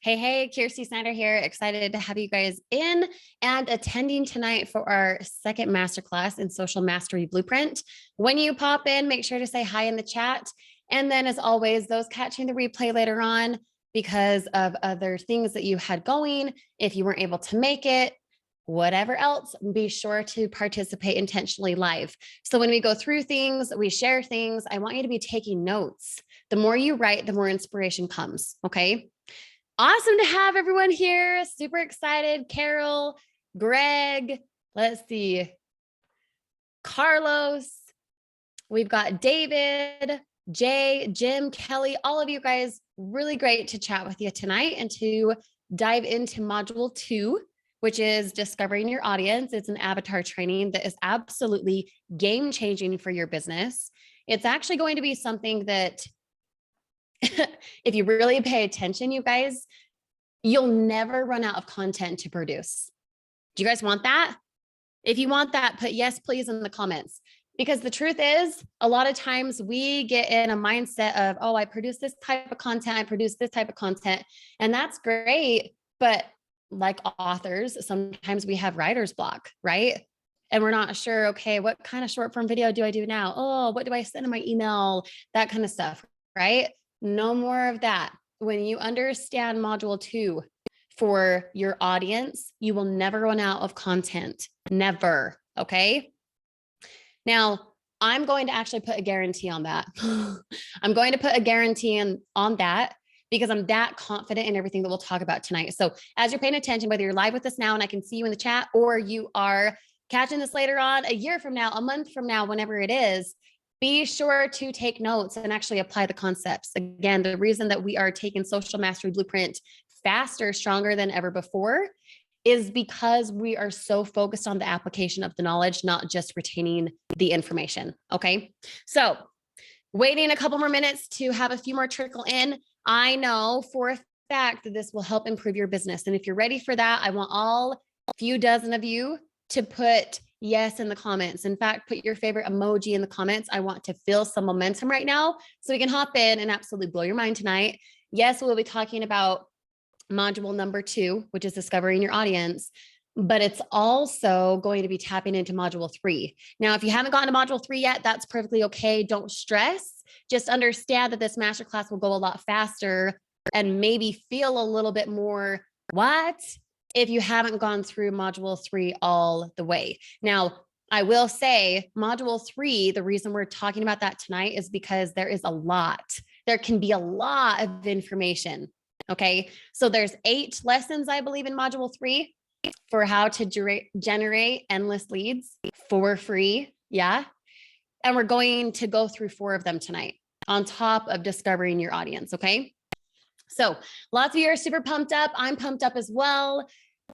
Hey, Kirsty Snyder here. Excited to have you guys in and attending tonight for our second masterclass in Social Mastery Blueprint. When you pop in, make sure to say hi in the chat. And then as always, those catching the replay later on because of other things that you had going, if you weren't able to make it, whatever else, be sure to participate intentionally live. So when we go through things, we share things, I want you to be taking notes. The more you write, the more inspiration comes, okay? Awesome to have everyone here. Super excited. Carol, Greg, let's see, Carlos, we've got David, Jay, Jim, Kelly, all of you guys, really great to chat with you tonight and to dive into module 2, which is discovering your audience. It's an avatar training that is absolutely game-changing for your business. It's actually going to be something that if you really pay attention, you guys, you'll never run out of content to produce. Do you guys want that? If you want that, put yes, please in the comments. Because the truth is, a lot of times we get in a mindset of, oh, I produce this type of content, I produce this type of content, and that's great. But like authors, sometimes we have writer's block, right? And we're not sure, okay, what kind of short form video do I do now? Oh, what do I send in my email? That kind of stuff, right? No more of that. When you understand module 2 for your audience, you will never run out of content. Never. Okay. Now, I'm going to actually put a guarantee on that. I'm going to put a guarantee on that because I'm that confident in everything that we'll talk about tonight. So as you're paying attention, whether you're live with us now and I can see you in the chat, or you are catching this later on, a year from now, a month from now, whenever it is, be sure to take notes and actually apply the concepts. Again, the reason that we are taking Social Mastery Blueprint faster, stronger than ever before is because we are so focused on the application of the knowledge, not just retaining the information. Okay. So waiting a couple more minutes to have a few more trickle in. I know for a fact that this will help improve your business. And if you're ready for that, I want all few dozen of you to put yes in the comments. In fact, put your favorite emoji in the comments. I want to feel some momentum right now so we can hop in and absolutely blow your mind tonight. Yes, we'll be talking about module number 2, which is discovering your audience, but it's also going to be tapping into module 3. Now, if you haven't gotten to module 3 yet, that's perfectly okay. Don't stress. Just understand that this masterclass will go a lot faster and maybe feel a little bit more, what? If you haven't gone through module 3 all the way. Now, I will say module 3, the reason we're talking about that tonight is because there can be a lot of information. Okay. So there's 8 lessons, I believe, in module 3 for how to generate endless leads for free. Yeah. And we're going to go through 4 of them tonight on top of discovering your audience. Okay. So lots of you are super pumped up. I'm pumped up as well.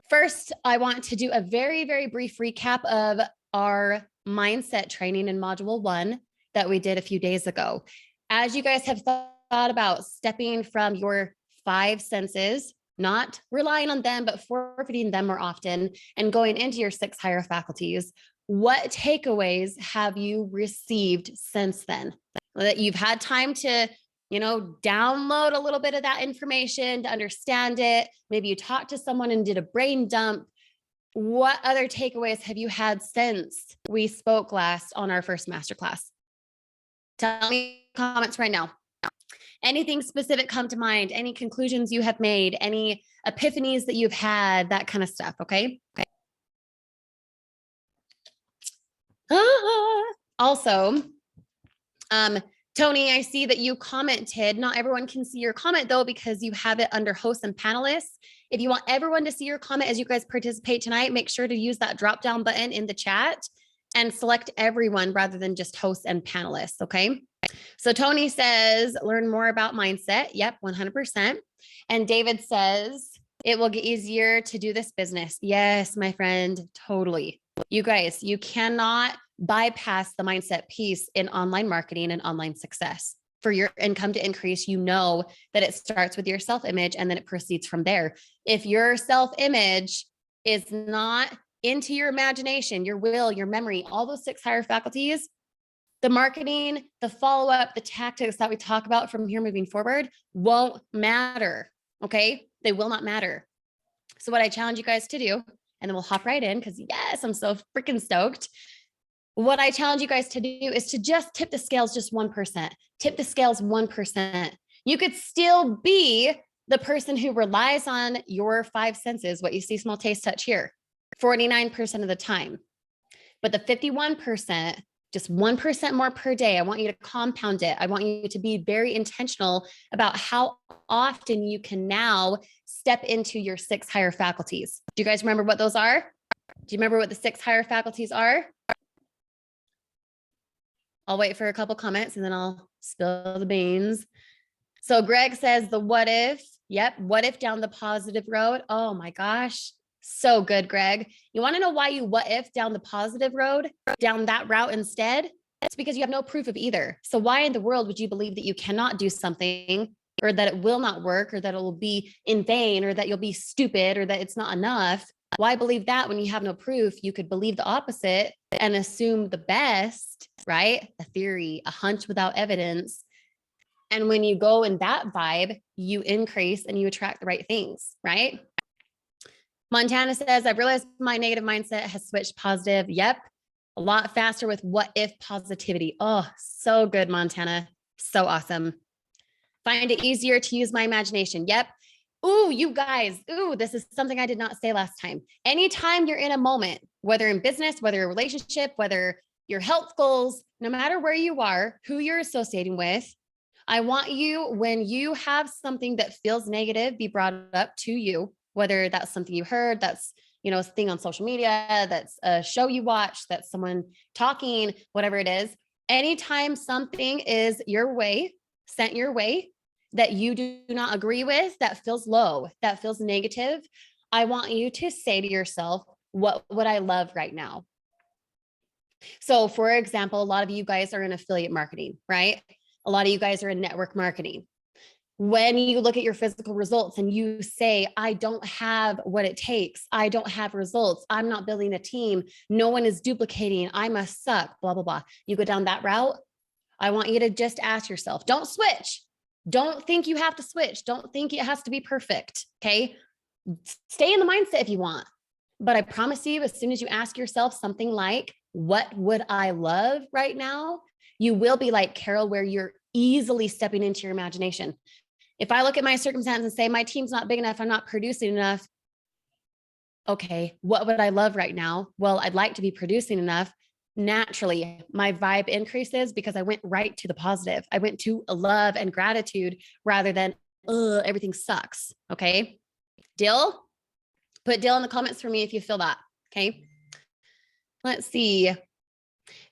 First, I want to do a very, very brief recap of our mindset training in module 1 that we did a few days ago. As you guys have thought about stepping from your 5 senses, not relying on them, but forfeiting them more often and going into your 6 higher faculties, what takeaways have you received since then? That you've had time to download a little bit of that information to understand it. Maybe you talked to someone and did a brain dump. What other takeaways have you had since we spoke last on our first masterclass? Tell me in the comments right now. Anything specific come to mind? Any conclusions you have made? Any epiphanies that you've had? That kind of stuff. Okay. Also, Tony, I see that you commented. Not everyone can see your comment though, because you have it under hosts and panelists. If you want everyone to see your comment as you guys participate tonight, make sure to use that drop down button in the chat and select everyone rather than just hosts and panelists. Okay. So Tony says, learn more about mindset. Yep. 100%. And David says, it will get easier to do this business. Yes, my friend. Totally. You guys, you cannot bypass the mindset piece in online marketing and online success. For your income to increase, you know that it starts with your self-image and then it proceeds from there. If your self-image is not into your imagination, your will, your memory, all those 6 higher faculties, the marketing, the follow-up, the tactics that we talk about from here moving forward won't matter. Okay. They will not matter. So what I challenge you guys to do, and then we'll hop right in because yes, I'm so freaking stoked. What I challenge you guys to do is to just tip the scales just 1%. Tip the scales 1%. You could still be the person who relies on your five senses, what you see, smell, taste, touch, hear, 49% of the time. But the 51%, just 1% more per day, I want you to compound it. I want you to be very intentional about how often you can now step into your 6 higher faculties. Do you guys remember what those are? Do you remember what the 6 higher faculties are? I'll wait for a couple comments and then I'll spill the beans. So Greg says the what if. Yep. What if down the positive road? Oh my gosh. So good, Greg. You want to know why you what if down the positive road, down that route instead? It's because you have no proof of either. So why in the world would you believe that you cannot do something or that it will not work or that it will be in vain or that you'll be stupid or that it's not enough? Why believe that when you have no proof? You could believe the opposite and assume the best, right? A theory, a hunch without evidence. And when you go in that vibe, you increase and you attract the right things, right? Montana says, I've realized my negative mindset has switched positive. Yep. A lot faster with what if positivity. Oh, so good, Montana. So awesome. Find it easier to use my imagination. Yep. Ooh, you guys. Ooh, this is something I did not say last time. Anytime you're in a moment, whether in business, whether a relationship, whether your health goals, no matter where you are, who you're associating with, I want you, when you have something that feels negative, be brought up to you, whether that's something you heard, that's, a thing on social media, that's a show you watch, that's someone talking, whatever it is. Anytime something is your way, sent your way, that you do not agree with, that feels low, that feels negative, I want you to say to yourself, what would I love right now? So for example, a lot of you guys are in affiliate marketing, right? A lot of you guys are in network marketing. When you look at your physical results and you say, I don't have what it takes, I don't have results, I'm not building a team, no one is duplicating, I must suck, blah, blah, blah. You go down that route. I want you to just ask yourself, don't switch. Don't think you have to switch. Don't think it has to be perfect. Okay. Stay in the mindset if you want. But I promise you, as soon as you ask yourself something like, what would I love right now? You will be like Carol, where you're easily stepping into your imagination. If I look at my circumstance and say, my team's not big enough, I'm not producing enough. Okay, what would I love right now? Well, I'd like to be producing enough. Naturally, my vibe increases because I went right to the positive. I went to love and gratitude rather than, everything sucks. Okay. Deal? Put deal in the comments for me if you feel that. Okay. Let's see.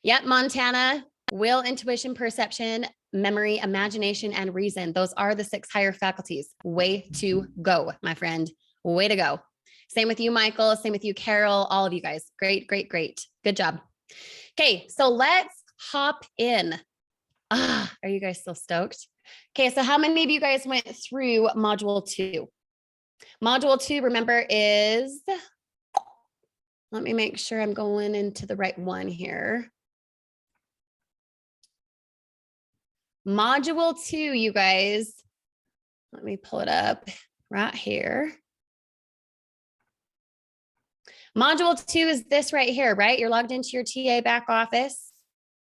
Yep. Montana, will, intuition, perception, memory, imagination, and reason. Those are the 6 higher faculties. Way to go, my friend. Way to go. Same with you, Michael. Same with you, Carol. All of you guys. Great, great, great. Good job. Okay, so let's hop in. Are you guys still stoked? Okay, so how many of you guys went through module 2? Module 2, remember, is, let me make sure I'm going into the right one here. Module 2, you guys, let me pull it up right here. Module 2 is this right here, right? You're logged into your TA back office.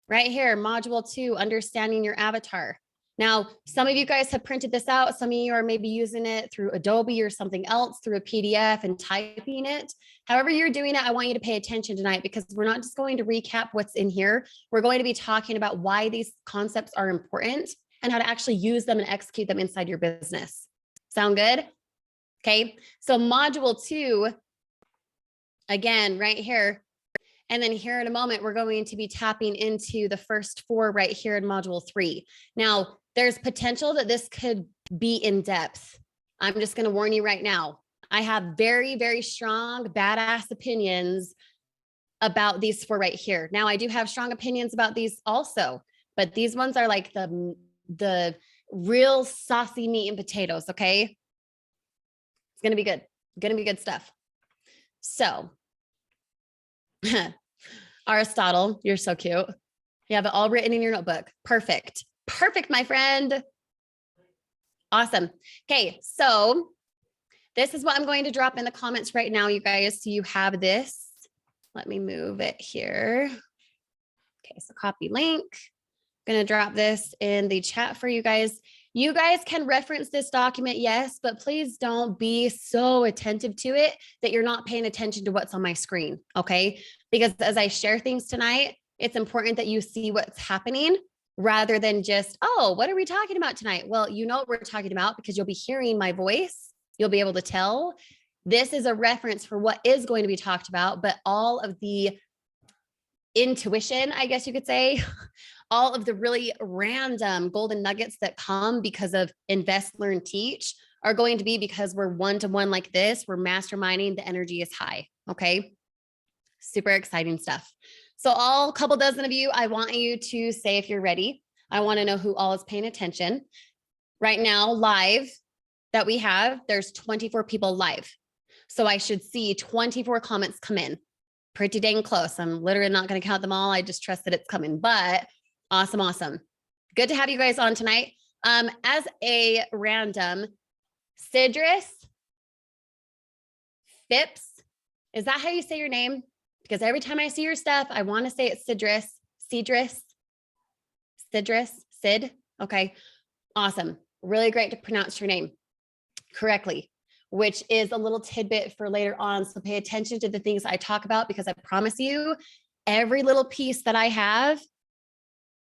Right here, module 2, understanding your avatar. Now, some of you guys have printed this out. Some of you are maybe using it through Adobe or something else, through a PDF and typing it. However you're doing it, I want you to pay attention tonight, because we're not just going to recap what's in here. We're going to be talking about why these concepts are important and how to actually use them and execute them inside your business. Sound good? Okay, so module 2, again, right here. And then here in a moment, we're going to be tapping into the first 4 right here in module 3. Now, there's potential that this could be in depth. I'm just going to warn you right now. I have very, very strong, badass opinions about these 4 right here. Now, I do have strong opinions about these also, but these ones are like the real saucy meat and potatoes, okay? It's going to be good. Going to be good stuff. So, Aristotle, you're so cute. You have it all written in your notebook. Perfect. Perfect, my friend. Awesome. Okay. So this is what I'm going to drop in the comments right now, you guys. So you have this. Let me move it here. Okay. So copy link. I'm going to drop this in the chat for you guys. You guys can reference this document, yes, but please don't be so attentive to it that you're not paying attention to what's on my screen, okay? Because as I share things tonight, it's important that you see what's happening rather than just, oh, what are we talking about tonight? Well, you know what we're talking about because you'll be hearing my voice. You'll be able to tell. This is a reference for what is going to be talked about, but all of the intuition, I guess you could say, all of the really random golden nuggets that come because of invest, learn, teach are going to be because we're one-to-one like this. We're masterminding. The energy is high. Okay. Super exciting stuff. So all couple dozen of you, I want you to say if you're ready. I want to know who all is paying attention. Right now, live that we have, there's 24 people live. So I should see 24 comments come in. Pretty dang close. I'm literally not going to count them all. I just trust that it's coming, but awesome. Awesome. Good to have you guys on tonight. As a random, Cedris Phipps, is that how you say your name? Because every time I see your stuff, I want to say it's Sid. Okay. Awesome. Really great to pronounce your name correctly, which is a little tidbit for later on. So pay attention to the things I talk about, because I promise you, every little piece that I have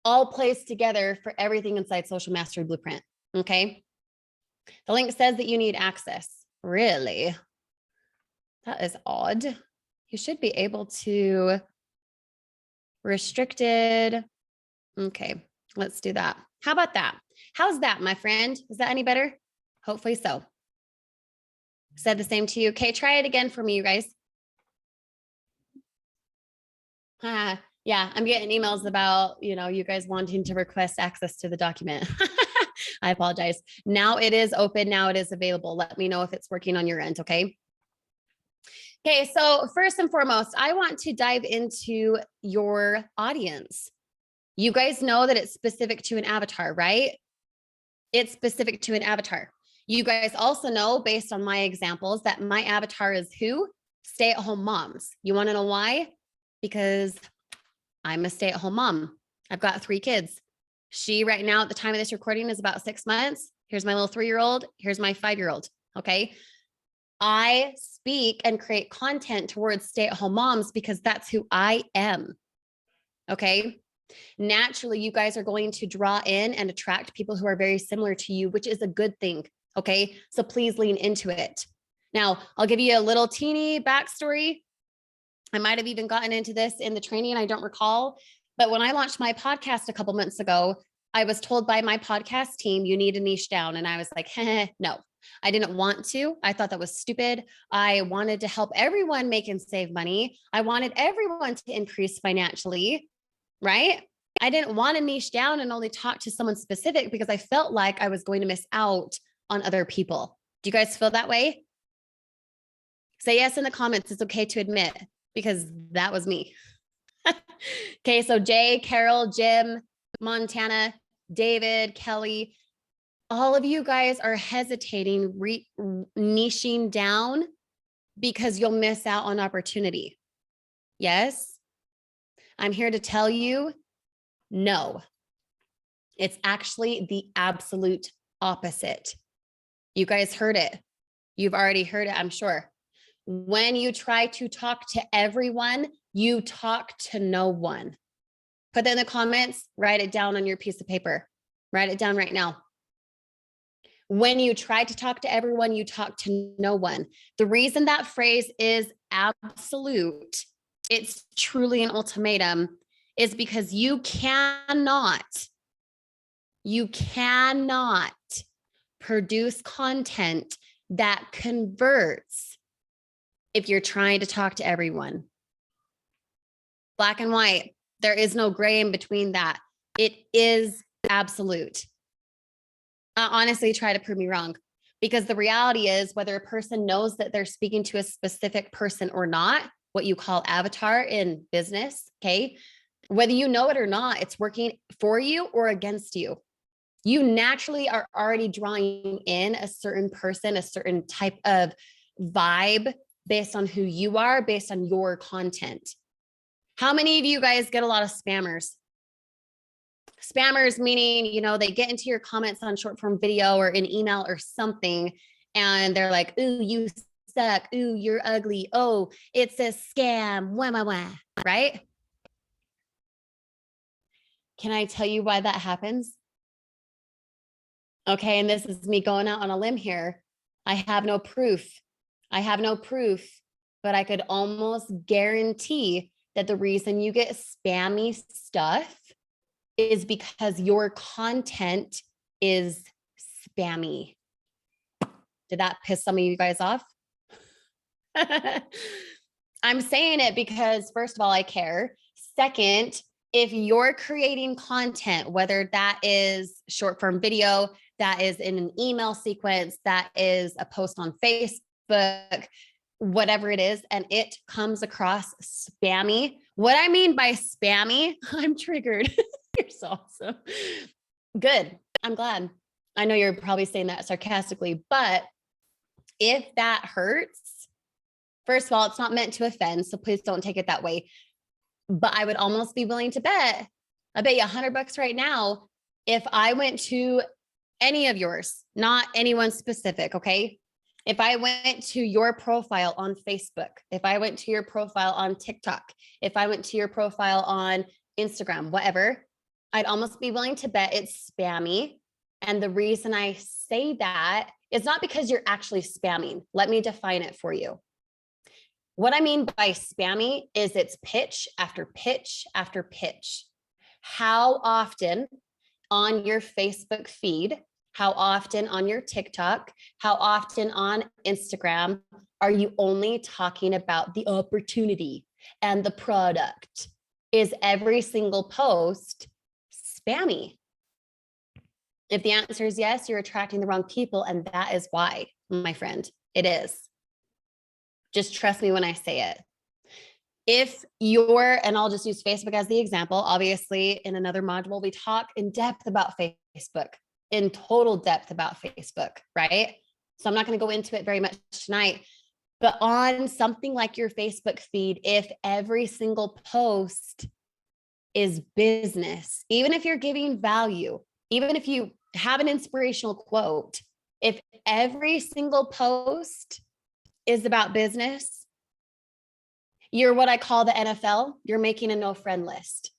all plays together for everything inside Social Mastery Blueprint. Okay. The link says that you need access. Really? That is odd. You should be able to restricted. Okay. Let's do that. How about that? How's that, my friend? Is that any better? Hopefully so. Said the same to you. Okay. Try it again for me, you guys. Yeah, I'm getting emails about, you guys wanting to request access to the document. I apologize. Now it is open. Now it is available. Let me know if it's working on your end. Okay. Okay. So first and foremost, I want to dive into your audience. You guys know that it's specific to an avatar, right? It's specific to an avatar. You guys also know, based on my examples, that my avatar is who? Stay-at-home moms. You want to know why? Because I'm a stay-at-home mom. I've got 3 kids. She right now at the time of this recording is about 6 months. Here's my little 3-year-old. Here's my 5-year-old. Okay. I speak and create content towards stay-at-home moms because that's who I am. Okay. Naturally, you guys are going to draw in and attract people who are very similar to you, which is a good thing. Okay. So please lean into it. Now, I'll give you a little teeny backstory. I might have even gotten into this in the training. I don't recall. But when I launched my podcast a couple months ago, I was told by my podcast team, you need to niche down. And I was like, no, I didn't want to. I thought that was stupid. I wanted to help everyone make and save money. I wanted everyone to increase financially, right? I didn't want to niche down and only talk to someone specific because I felt like I was going to miss out on other people. Do you guys feel that way? Say yes in the comments. It's okay to admit, because that was me. Okay, so Jay, Carol, Jim, Montana, David, Kelly, all of you guys are hesitating, niching down because you'll miss out on opportunity. Yes, I'm here to tell you, no, it's actually the absolute opposite. You guys heard it. You've already heard it, I'm sure. When you try to talk to everyone, you talk to no one. Put that in the comments, write it down on your piece of paper. Write it down right now. When you try to talk to everyone, you talk to no one. The reason that phrase is absolute, it's truly an ultimatum, is because you cannot produce content that converts if you're trying to talk to everyone. Black and white. There is no gray in between that. It is absolute. Honestly, try to prove me wrong, because the reality is, whether a person knows that they're speaking to a specific person or not, what you call avatar in business, okay? Whether you know it or not, it's working for you or against you. You naturally are already drawing in a certain person, a certain type of vibe based on who you are, based on your content. How many of you guys get a lot of spammers? Spammers meaning, you know, they get into your comments on short form video or an email or something, and they're like, ooh, you suck. Ooh, you're ugly. Oh, it's a scam. Wah, wah, wah. Right? Can I tell you why that happens? Okay, and this is me going out on a limb here. I have no proof. I have no proof, but I could almost guarantee that the reason you get spammy stuff is because your content is spammy. Did that piss some of you guys off? I'm saying it because, first of all, I care. Second, if you're creating content, whether that is short form video, that is in an email sequence, that is a post on Facebook, whatever it is, and it comes across spammy. What I mean by spammy, I'm triggered. You're so awesome. Good. I'm glad. I know you're probably saying that sarcastically, but if that hurts, first of all, it's not meant to offend, so please don't take it that way. But I would almost be willing to bet, I bet you $100 right now, if I went to any of yours, not anyone specific, okay? If I went to your profile on Facebook, if I went to your profile on TikTok, if I went to your profile on Instagram, whatever, I'd almost be willing to bet it's spammy. And the reason I say that is not because you're actually spamming. Let me define it for you. What I mean by spammy is it's pitch after pitch after pitch. How often on your Facebook feed, how often on your TikTok, how often on Instagram are you only talking about the opportunity and the product? Is every single post spammy? If the answer is yes, you're attracting the wrong people, and that is why, my friend, it is. Just trust me when I say it. If you're, and I'll just use Facebook as the example, obviously in another module, we talk in depth about Facebook, in total depth about Facebook, right? So I'm not going to go into it very much tonight, but on something like your Facebook feed, if every single post is business, even if you're giving value, even if you have an inspirational quote, if every single post is about business, you're what I call the NFL, you're making a no friend list,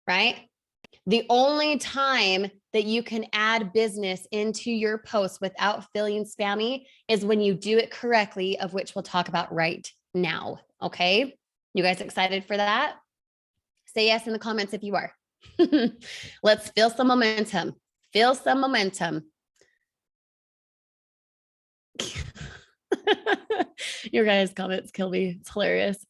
right? The only time that you can add business into your post without feeling spammy is when you do it correctly, of which we'll talk about right now, okay? You guys excited for that? Say yes in the comments if you are. Let's feel some momentum. Feel some momentum. Your guys' comments kill me. It's hilarious.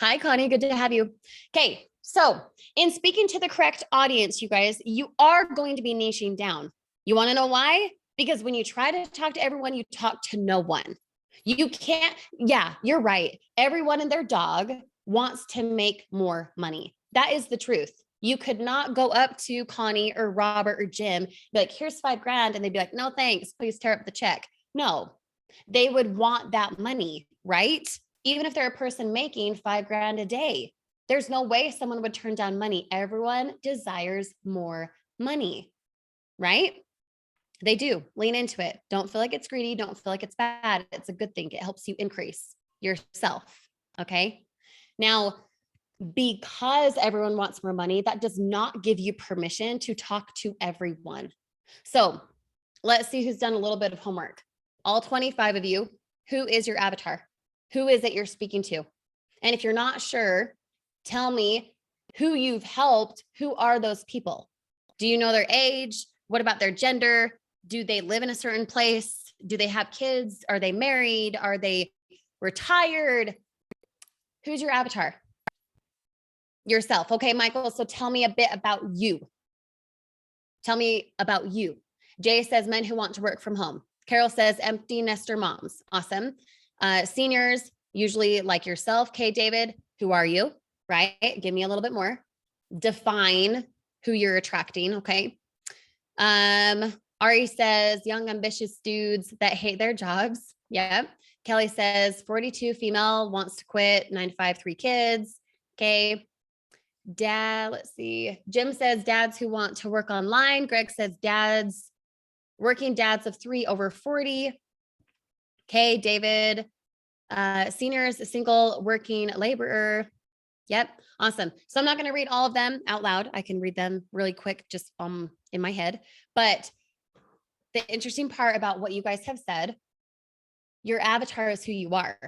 Hi, Connie. Good to have you. Okay. So in speaking to the correct audience, you guys, you are going to be niching down. You want to know why? Because when you try to talk to everyone, you talk to no one. You can't. Yeah, you're right. Everyone and their dog wants to make more money. That is the truth. You could not go up to Connie or Robert or Jim, be like, here's $5,000. And they'd be like, no, thanks. Please tear up the check. No, they would want that money, right? Even if they're a person making $5,000 a day, there's no way someone would turn down money. Everyone desires more money, right? They do. Lean into it. Don't feel like it's greedy. Don't feel like it's bad. It's a good thing. It helps you increase yourself. Okay. Now, because everyone wants more money, that does not give you permission to talk to everyone. So let's see who's done a little bit of homework. All 25 of you, who is your avatar? Who is it you're speaking to? And if you're not sure, tell me who you've helped. Who are those people? Do you know their age? What about their gender? Do they live in a certain place? Do they have kids? Are they married? Are they retired? Who's your avatar? Yourself. Okay, Michael. So tell me a bit about you. Tell me about you. Jay says men who want to work from home. Carol says empty nester moms. Awesome. Seniors, usually like yourself. Okay, David, who are you? Right? Give me a little bit more. Define who you're attracting. Okay. Ari says young, ambitious dudes that hate their jobs. Yep. Kelly says 42 female wants to quit, 9 to 5, 3 kids. Okay. Dad, let's see. Jim says dads who want to work online. Greg says working dads of 3 over 40. Okay. David, seniors, single, working laborer. Yep. Awesome. So I'm not going to read all of them out loud. I can read them really quick, just in my head. But the interesting part about what you guys have said, your avatar is who you are.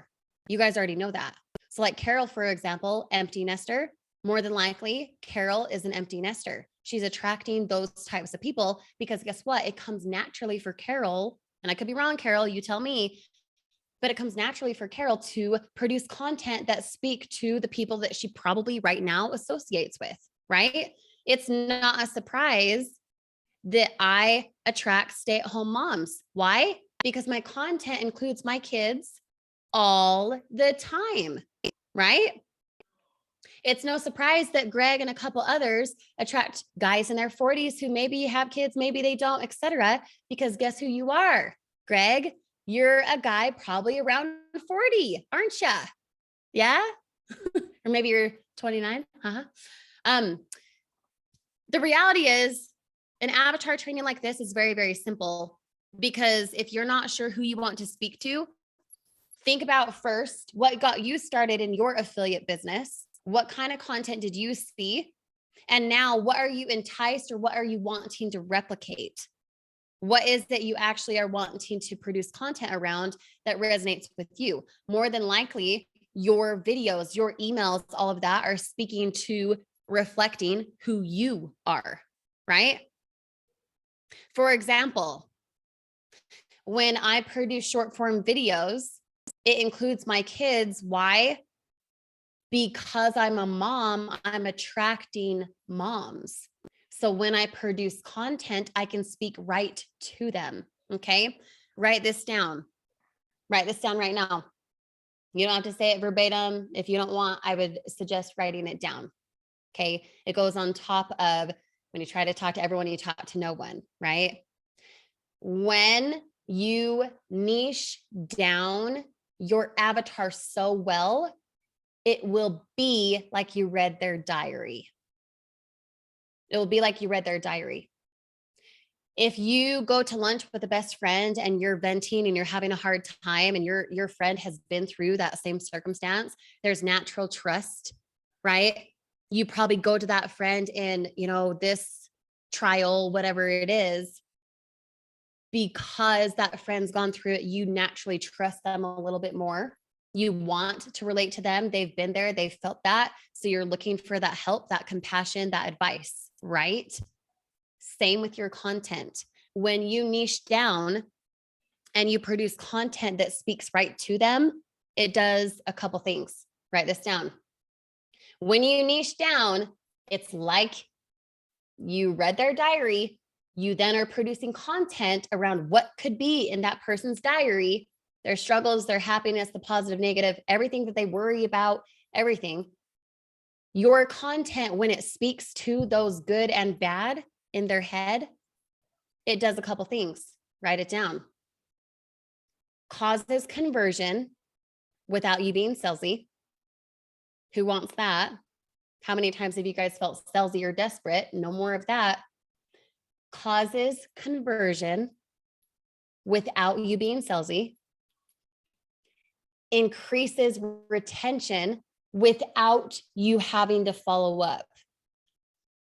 You guys already know that. So like Carol, for example, empty nester, more than likely Carol is an empty nester. She's attracting those types of people because guess what? It comes naturally for Carol, and I could be wrong, Carol, you tell me, but it comes naturally for Carol to produce content that speak to the people that she probably right now associates with, right? It's not a surprise that I attract stay-at-home moms. Why? Because my content includes my kids all the time, right? It's no surprise that Greg and a couple others attract guys in their 40s who maybe have kids, maybe they don't, etc. Because guess who you are, Greg? You're a guy probably around 40, aren't you? Yeah? Or maybe you're 29. The reality is an avatar training like this is very, very simple, because if you're not sure who you want to speak to, think about first what got you started in your affiliate business. What kind of content did you see? And now what are you enticed or what are you wanting to replicate? What is that you actually are wanting to produce content around that resonates with you? More than likely, your videos, your emails, all of that are speaking to reflecting who you are, right? For example, when I produce short form videos, it includes my kids. Why? Because I'm a mom, I'm attracting moms. So when I produce content, I can speak right to them. Okay. Write this down. Write this down right now. You don't have to say it verbatim. If you don't want, I would suggest writing it down. Okay. It goes on top of when you try to talk to everyone, you talk to no one, right? When you niche down your avatar so well, it will be like you read their diary. It will be like you read their diary. If you go to lunch with a best friend and you're venting and you're having a hard time and your friend has been through that same circumstance, there's natural trust, right? You probably go to that friend in, this trial, whatever it is, because that friend's gone through it, you naturally trust them a little bit more. You want to relate to them. They've been there, they've felt that. So you're looking for that help, that compassion, that advice, right? Same with your content. When you niche down and you produce content that speaks right to them, it does a couple things. Write this down. When you niche down, it's like you read their diary. You then are producing content around what could be in that person's diary, their struggles, their happiness, the positive, negative, everything that they worry about, everything. Your content, when it speaks to those good and bad in their head, it does a couple things. Write it down. Causes conversion without you being salesy. Who wants that? How many times have you guys felt salesy or desperate? No more of that. Causes conversion without you being salesy. Increases retention without you having to follow up.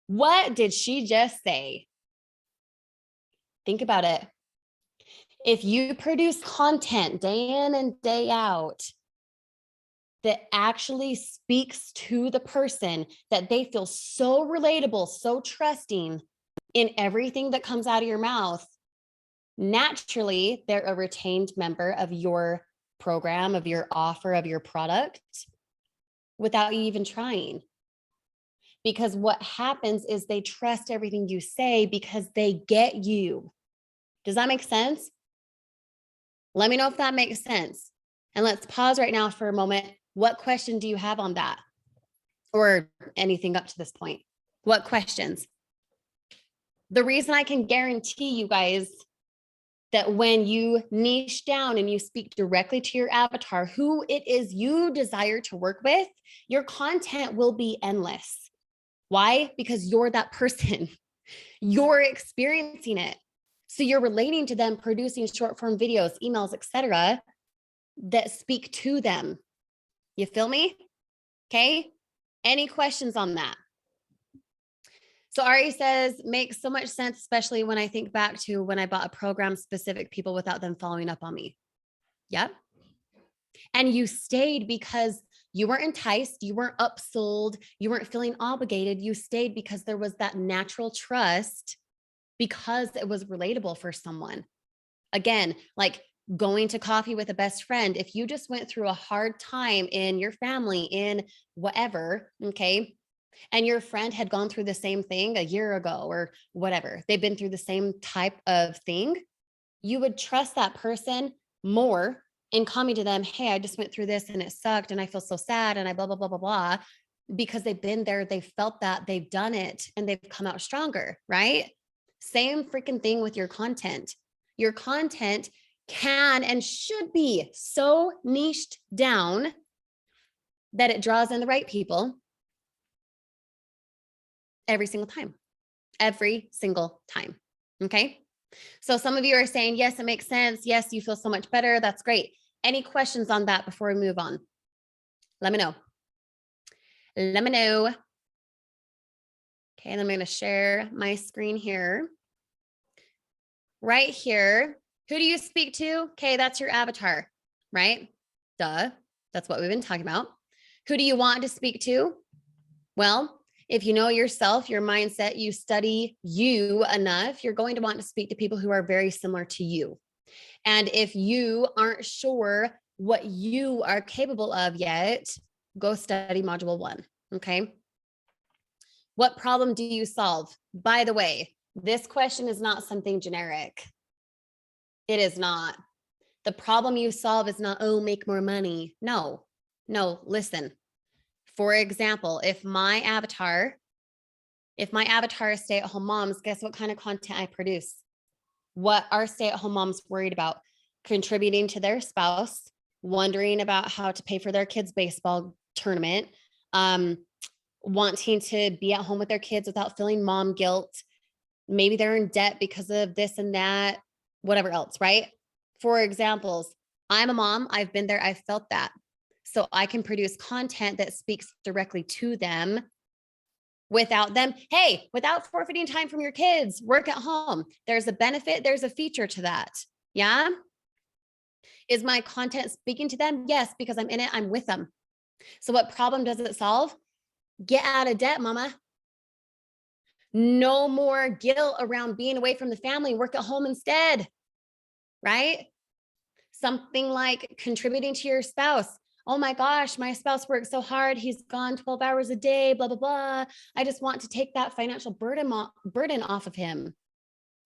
What did she just say? Think about it. If you produce content day in and day out that actually speaks to the person, that they feel so relatable, so trusting in everything that comes out of your mouth, naturally, they're a retained member of your program, of your offer, of your product without you even trying. Because what happens is they trust everything you say because they get you. Does that make sense? Let me know if that makes sense. And let's pause right now for a moment. What question do you have on that? Or anything up to this point? What questions? The reason I can guarantee you guys that when you niche down and you speak directly to your avatar, who it is you desire to work with, your content will be endless. Why? Because you're that person. You're experiencing it. So you're relating to them, producing short form videos, emails, etc., that speak to them. You feel me? Okay. Any questions on that? So Ari says, makes so much sense, especially when I think back to when I bought a program specific people without them following up on me. Yep. And you stayed because you weren't enticed, you weren't upsold, you weren't feeling obligated. You stayed because there was that natural trust, because it was relatable for someone. Again, like going to coffee with a best friend. If you just went through a hard time in your family, in whatever, okay, and your friend had gone through the same thing a year ago or whatever, they've been through the same type of thing, you would trust that person more in coming to them, hey, I just went through this and it sucked and I feel so sad and I blah, blah, blah, blah, blah, because they've been there, they've felt that, they've done it, and they've come out stronger, right? Same freaking thing with your content. Your content can and should be so niched down that it draws in the right people every single time. Every single time. Okay. So some of you are saying, yes, it makes sense. Yes, you feel so much better. That's great. Any questions on that before we move on? Let me know. Let me know. Okay, and I'm going to share my screen here. Right here. Who do you speak to? Okay, that's your avatar, right? Duh. That's what we've been talking about. Who do you want to speak to? Well, if you know yourself, your mindset, you study you enough, you're going to want to speak to people who are very similar to you. And if you aren't sure what you are capable of yet, go study module 1. Okay. What problem do you solve? By the way, this question is not something generic. It is not. The problem you solve is not, oh, make more money. No, listen. For example, if my avatar is stay-at-home moms, guess what kind of content I produce? What are stay-at-home moms worried about? Contributing to their spouse, wondering about how to pay for their kids' baseball tournament, wanting to be at home with their kids without feeling mom guilt. Maybe they're in debt because of this and that, whatever else, right? For examples, I'm a mom. I've been there. I've felt that. So I can produce content that speaks directly to them without forfeiting time from your kids, work at home. There's a benefit. There's a feature to that. Yeah. Is my content speaking to them? Yes, because I'm in it. I'm with them. So what problem does it solve? Get out of debt, mama. No more guilt around being away from the family, work at home instead, right? Something like contributing to your spouse. Oh my gosh, my spouse works so hard. He's gone 12 hours a day, blah, blah, blah. I just want to take that financial burden off of him.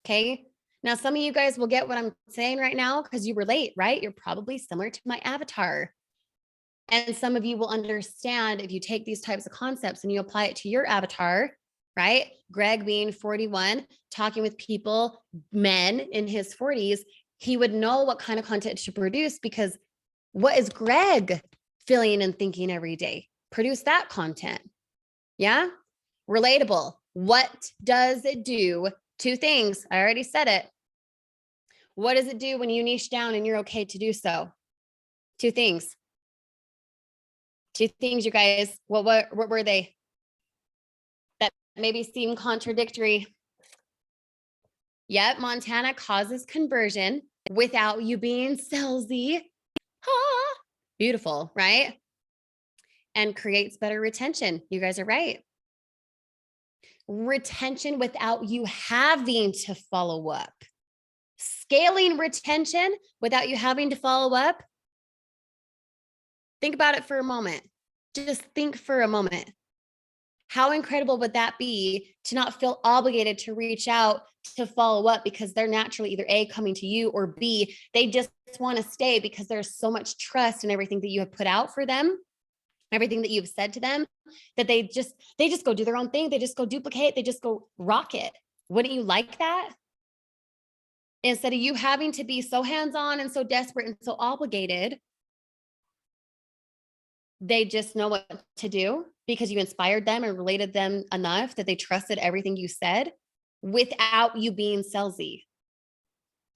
Okay. Now, some of you guys will get what I'm saying right now because you relate, right? You're probably similar to my avatar. And some of you will understand if you take these types of concepts and you apply it to your avatar, right? Greg being 41, talking with people, men in his 40s, he would know what kind of content to produce because what is Greg feeling and thinking every day? Produce that content. Yeah. Relatable. What does it do? 2 things. I already said it. What does it do when you niche down and you're okay to do so? 2 things. 2 things, you guys. What were they? That maybe seem contradictory. Yep, Montana causes conversion without you being salesy. Ah, beautiful, right? And creates better retention. You guys are right. Retention without you having to follow up. Scaling retention without you having to follow up. Think about it for a moment. Just think for a moment. How incredible would that be to not feel obligated to reach out to follow up because they're naturally either A, coming to you, or B, they just want to stay because there's so much trust in everything that you have put out for them, everything that you've said to them, that they just go do their own thing. They just go duplicate. They just go rock it, Wouldn't you like that? Instead of you having to be so hands-on and so desperate and so obligated, they just know what to do because you inspired them and related them enough that they trusted everything you said without you being salesy.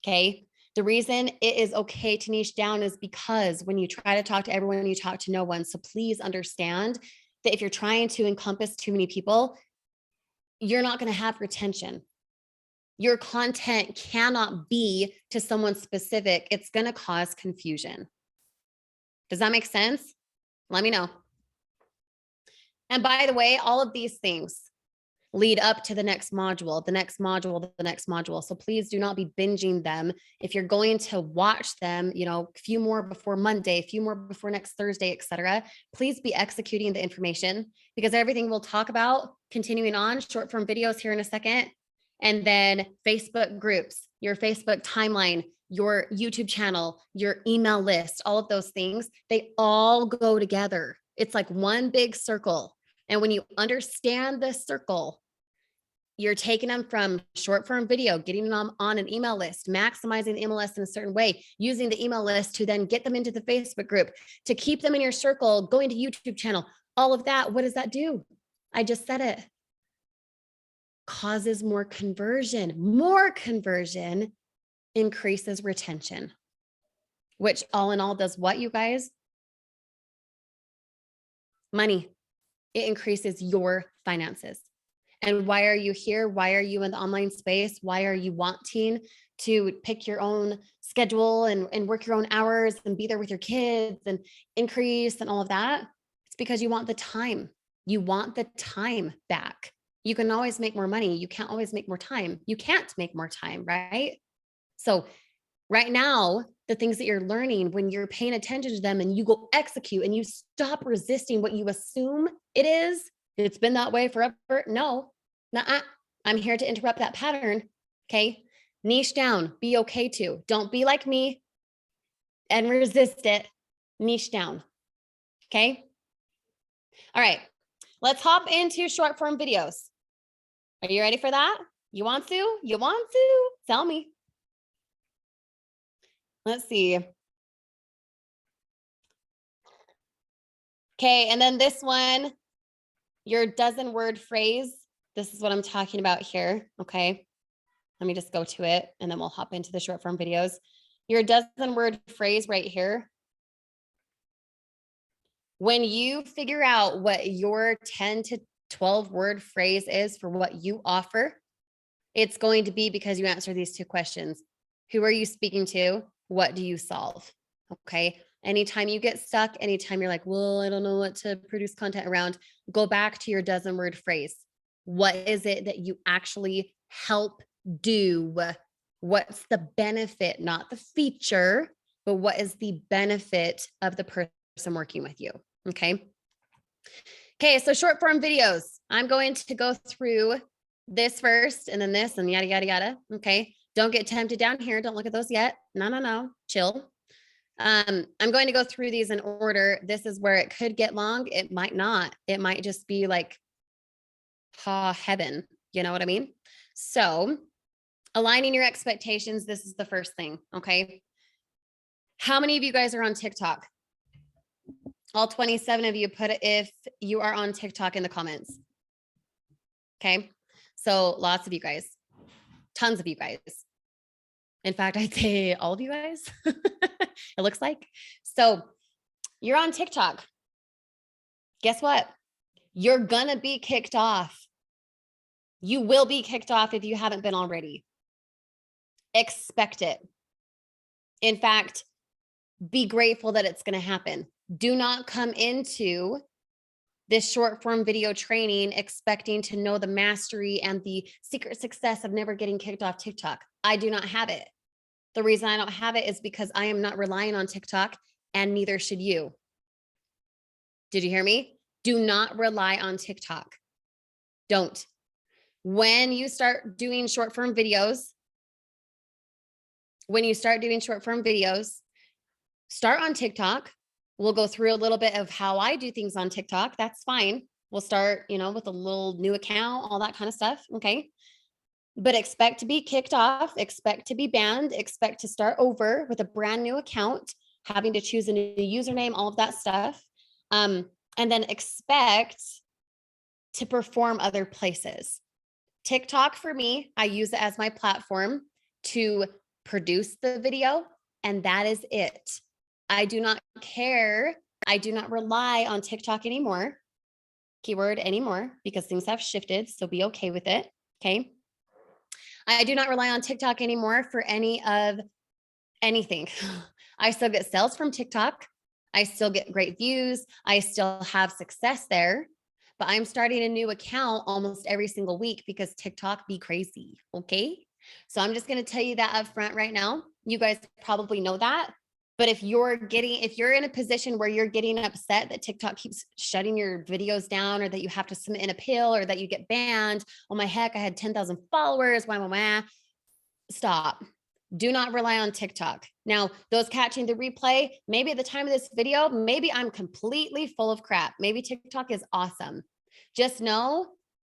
Okay. The reason it is okay to niche down is because when you try to talk to everyone, you talk to no one. So please understand that if you're trying to encompass too many people, you're not going to have retention. Your content cannot be to someone specific. It's going to cause confusion. Does that make sense? Let me know. And by the way, all of these things lead up to the next module, the next module, the next module. So please do not be binging them. If you're going to watch them, a few more before Monday, a few more before next Thursday, etc., please be executing the information, because everything we'll talk about continuing on, short form videos here in a second, and then Facebook groups, your Facebook timeline, your YouTube channel, your email list, all of those things, they all go together. It's like one big circle. And when you understand the circle, you're taking them from short form video, getting them on an email list, maximizing the email list in a certain way, using the email list to then get them into the Facebook group, to keep them in your circle, going to YouTube channel, all of that. What does that do? I just said it. Causes more conversion. More conversion increases retention, which all in all does what, you guys? Money. It increases your finances. And why are you here? Why are you in the online space? Why are you wanting to pick your own schedule and work your own hours and be there with your kids and increase and all of that? It's because you want the time. You want the time back. You can always make more money. You can't always make more time. You can't make more time, right? So right now, the things that you're learning, when you're paying attention to them and you go execute and you stop resisting what you assume it is, it's been that way forever. No, nuh-uh. I'm here to interrupt that pattern. Okay. Niche down, be okay to. Don't be like me and resist it. Niche down. Okay. All right. Let's hop into short form videos. Are you ready for that? You want to? You want to? Tell me. Let's see. Okay. And then this one, your dozen word phrase. This is what I'm talking about here. Okay. Let me just go to it and then we'll hop into the short form videos. Your dozen word phrase right here. When you figure out what your 10 to 12 word phrase is for what you offer, it's going to be because you answer these two questions. Who are you speaking to? What do you solve? Okay. Anytime you get stuck, anytime you're like, well, I don't know what to produce content around, go back to your dozen word phrase. What is it that you actually help do? What's the benefit, not the feature, but what is the benefit of the person working with you? Okay. Okay. So short form videos, I'm going to go through this first and then this and yada, yada, yada. Okay. Don't get tempted down here. Don't look at those yet. No. Chill. I'm going to go through these in order. This is where it could get long. It might not. It might just be like, heaven. You know what I mean? So aligning your expectations. This is the first thing. Okay. How many of you guys are on TikTok? All 27 of you, put it if you are on TikTok in the comments. Okay. So lots of you guys, tons of you guys. In fact, I'd say all of you guys, it looks like. So you're on TikTok. Guess what? You're going to be kicked off. You will be kicked off if you haven't been already. Expect it. In fact, be grateful that it's going to happen. Do not come into this short form video training expecting to know the mastery and the secret success of never getting kicked off TikTok. I do not have it. The reason I don't have it is because I am not relying on TikTok, and neither should you. Did you hear me? Do not rely on TikTok. Don't. When you start doing short form videos, start on TikTok. We'll go through a little bit of how I do things on TikTok. That's fine. We'll start, with a little new account, all that kind of stuff. Okay. but expect to be kicked off, expect to be banned, expect to start over with a brand new account, having to choose a new username, all of that stuff. And then expect to perform other places. TikTok for me, I use it as my platform to produce the video, and that is it. I do not care. I do not rely on TikTok anymore. Keyword anymore, because things have shifted. So be okay with it. Okay. I do not rely on TikTok anymore for any of anything. I still get sales from TikTok. I still get great views. I still have success there, but I'm starting a new account almost every single week because TikTok be crazy. Okay. So I'm just going to tell you that up front right now. You guys probably know that. But if you're in a position where you're getting upset that TikTok keeps shutting your videos down, or that you have to submit an appeal, or that you get banned, oh my heck, I had 10,000 followers, wah. Stop. Do not rely on TikTok. Now, those catching the replay, maybe at the time of this video, maybe I'm completely full of crap. Maybe TikTok is awesome. Just know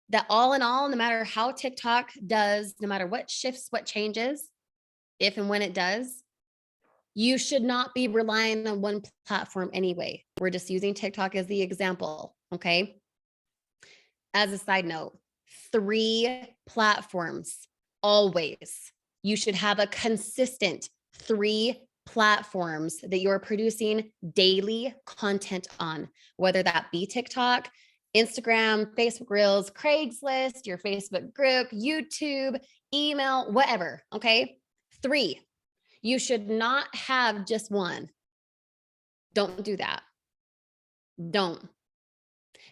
that all in all, no matter how TikTok does, no matter what shifts, what changes, if and when it does, you should not be relying on one platform anyway. We're just using TikTok as the example, okay? As a side note, 3 platforms, always. You should have a consistent 3 platforms that you're producing daily content on, whether that be TikTok, Instagram, Facebook Reels, Craigslist, your Facebook group, YouTube, email, whatever, okay? 3. You should not have just one. Don't do that. Don't.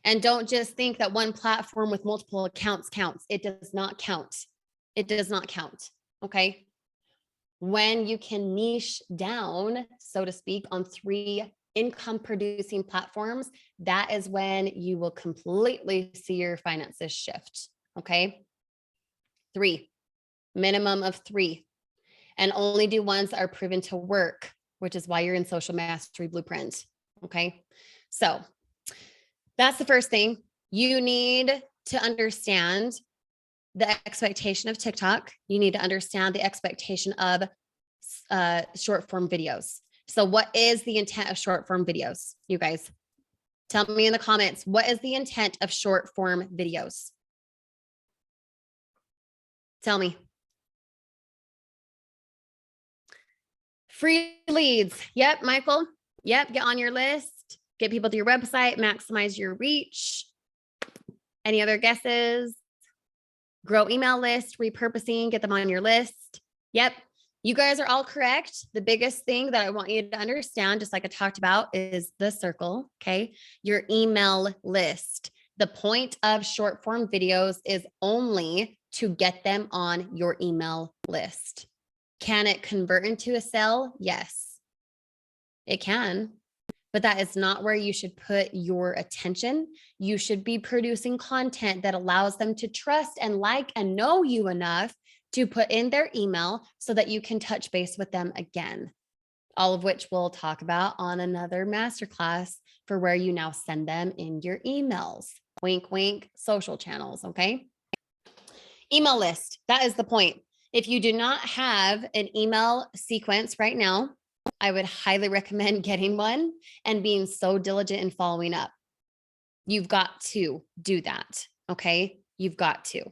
And don't just think that one platform with multiple accounts counts. It does not count. It does not count. Okay. When you can niche down, so to speak, on 3 income producing platforms, that is when you will completely see your finances shift. Okay. 3, minimum of 3. And only do ones that are proven to work, which is why you're in Social Mastery Blueprint. Okay. So that's the first thing. You need to understand the expectation of TikTok. You need to understand the expectation of short form videos. So what is the intent of short form videos? You guys tell me in the comments, what is the intent of short form videos? Tell me. Free leads. Yep, Michael. Yep, get on your list, get people to your website, maximize your reach. Any other guesses? Grow email list, repurposing, get them on your list. Yep, you guys are all correct. The biggest thing that I want you to understand, just like I talked about, is the circle, okay? Your email list. The point of short form videos is only to get them on your email list. Can it convert into a sale? Yes, it can, but that is not where you should put your attention. You should be producing content that allows them to trust and like and know you enough to put in their email so that you can touch base with them again. All of which we'll talk about on another masterclass for where you now send them in your emails. Wink, wink, social channels, okay? Email list, that is the point. If you do not have an email sequence right now, I would highly recommend getting one and being so diligent in following up. You've got to do that, okay? You've got to.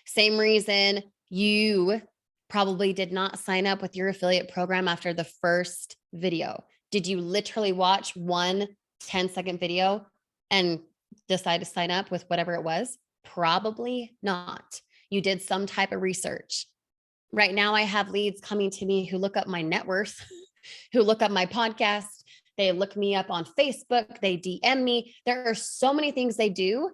Same reason you probably did not sign up with your affiliate program after the first video. Did you literally watch one 10-second video and decide to sign up with whatever it was? Probably not. You did some type of research. Right now, I have leads coming to me who look up my net worth, who look up my podcast. They look me up on Facebook. They DM me. There are so many things they do.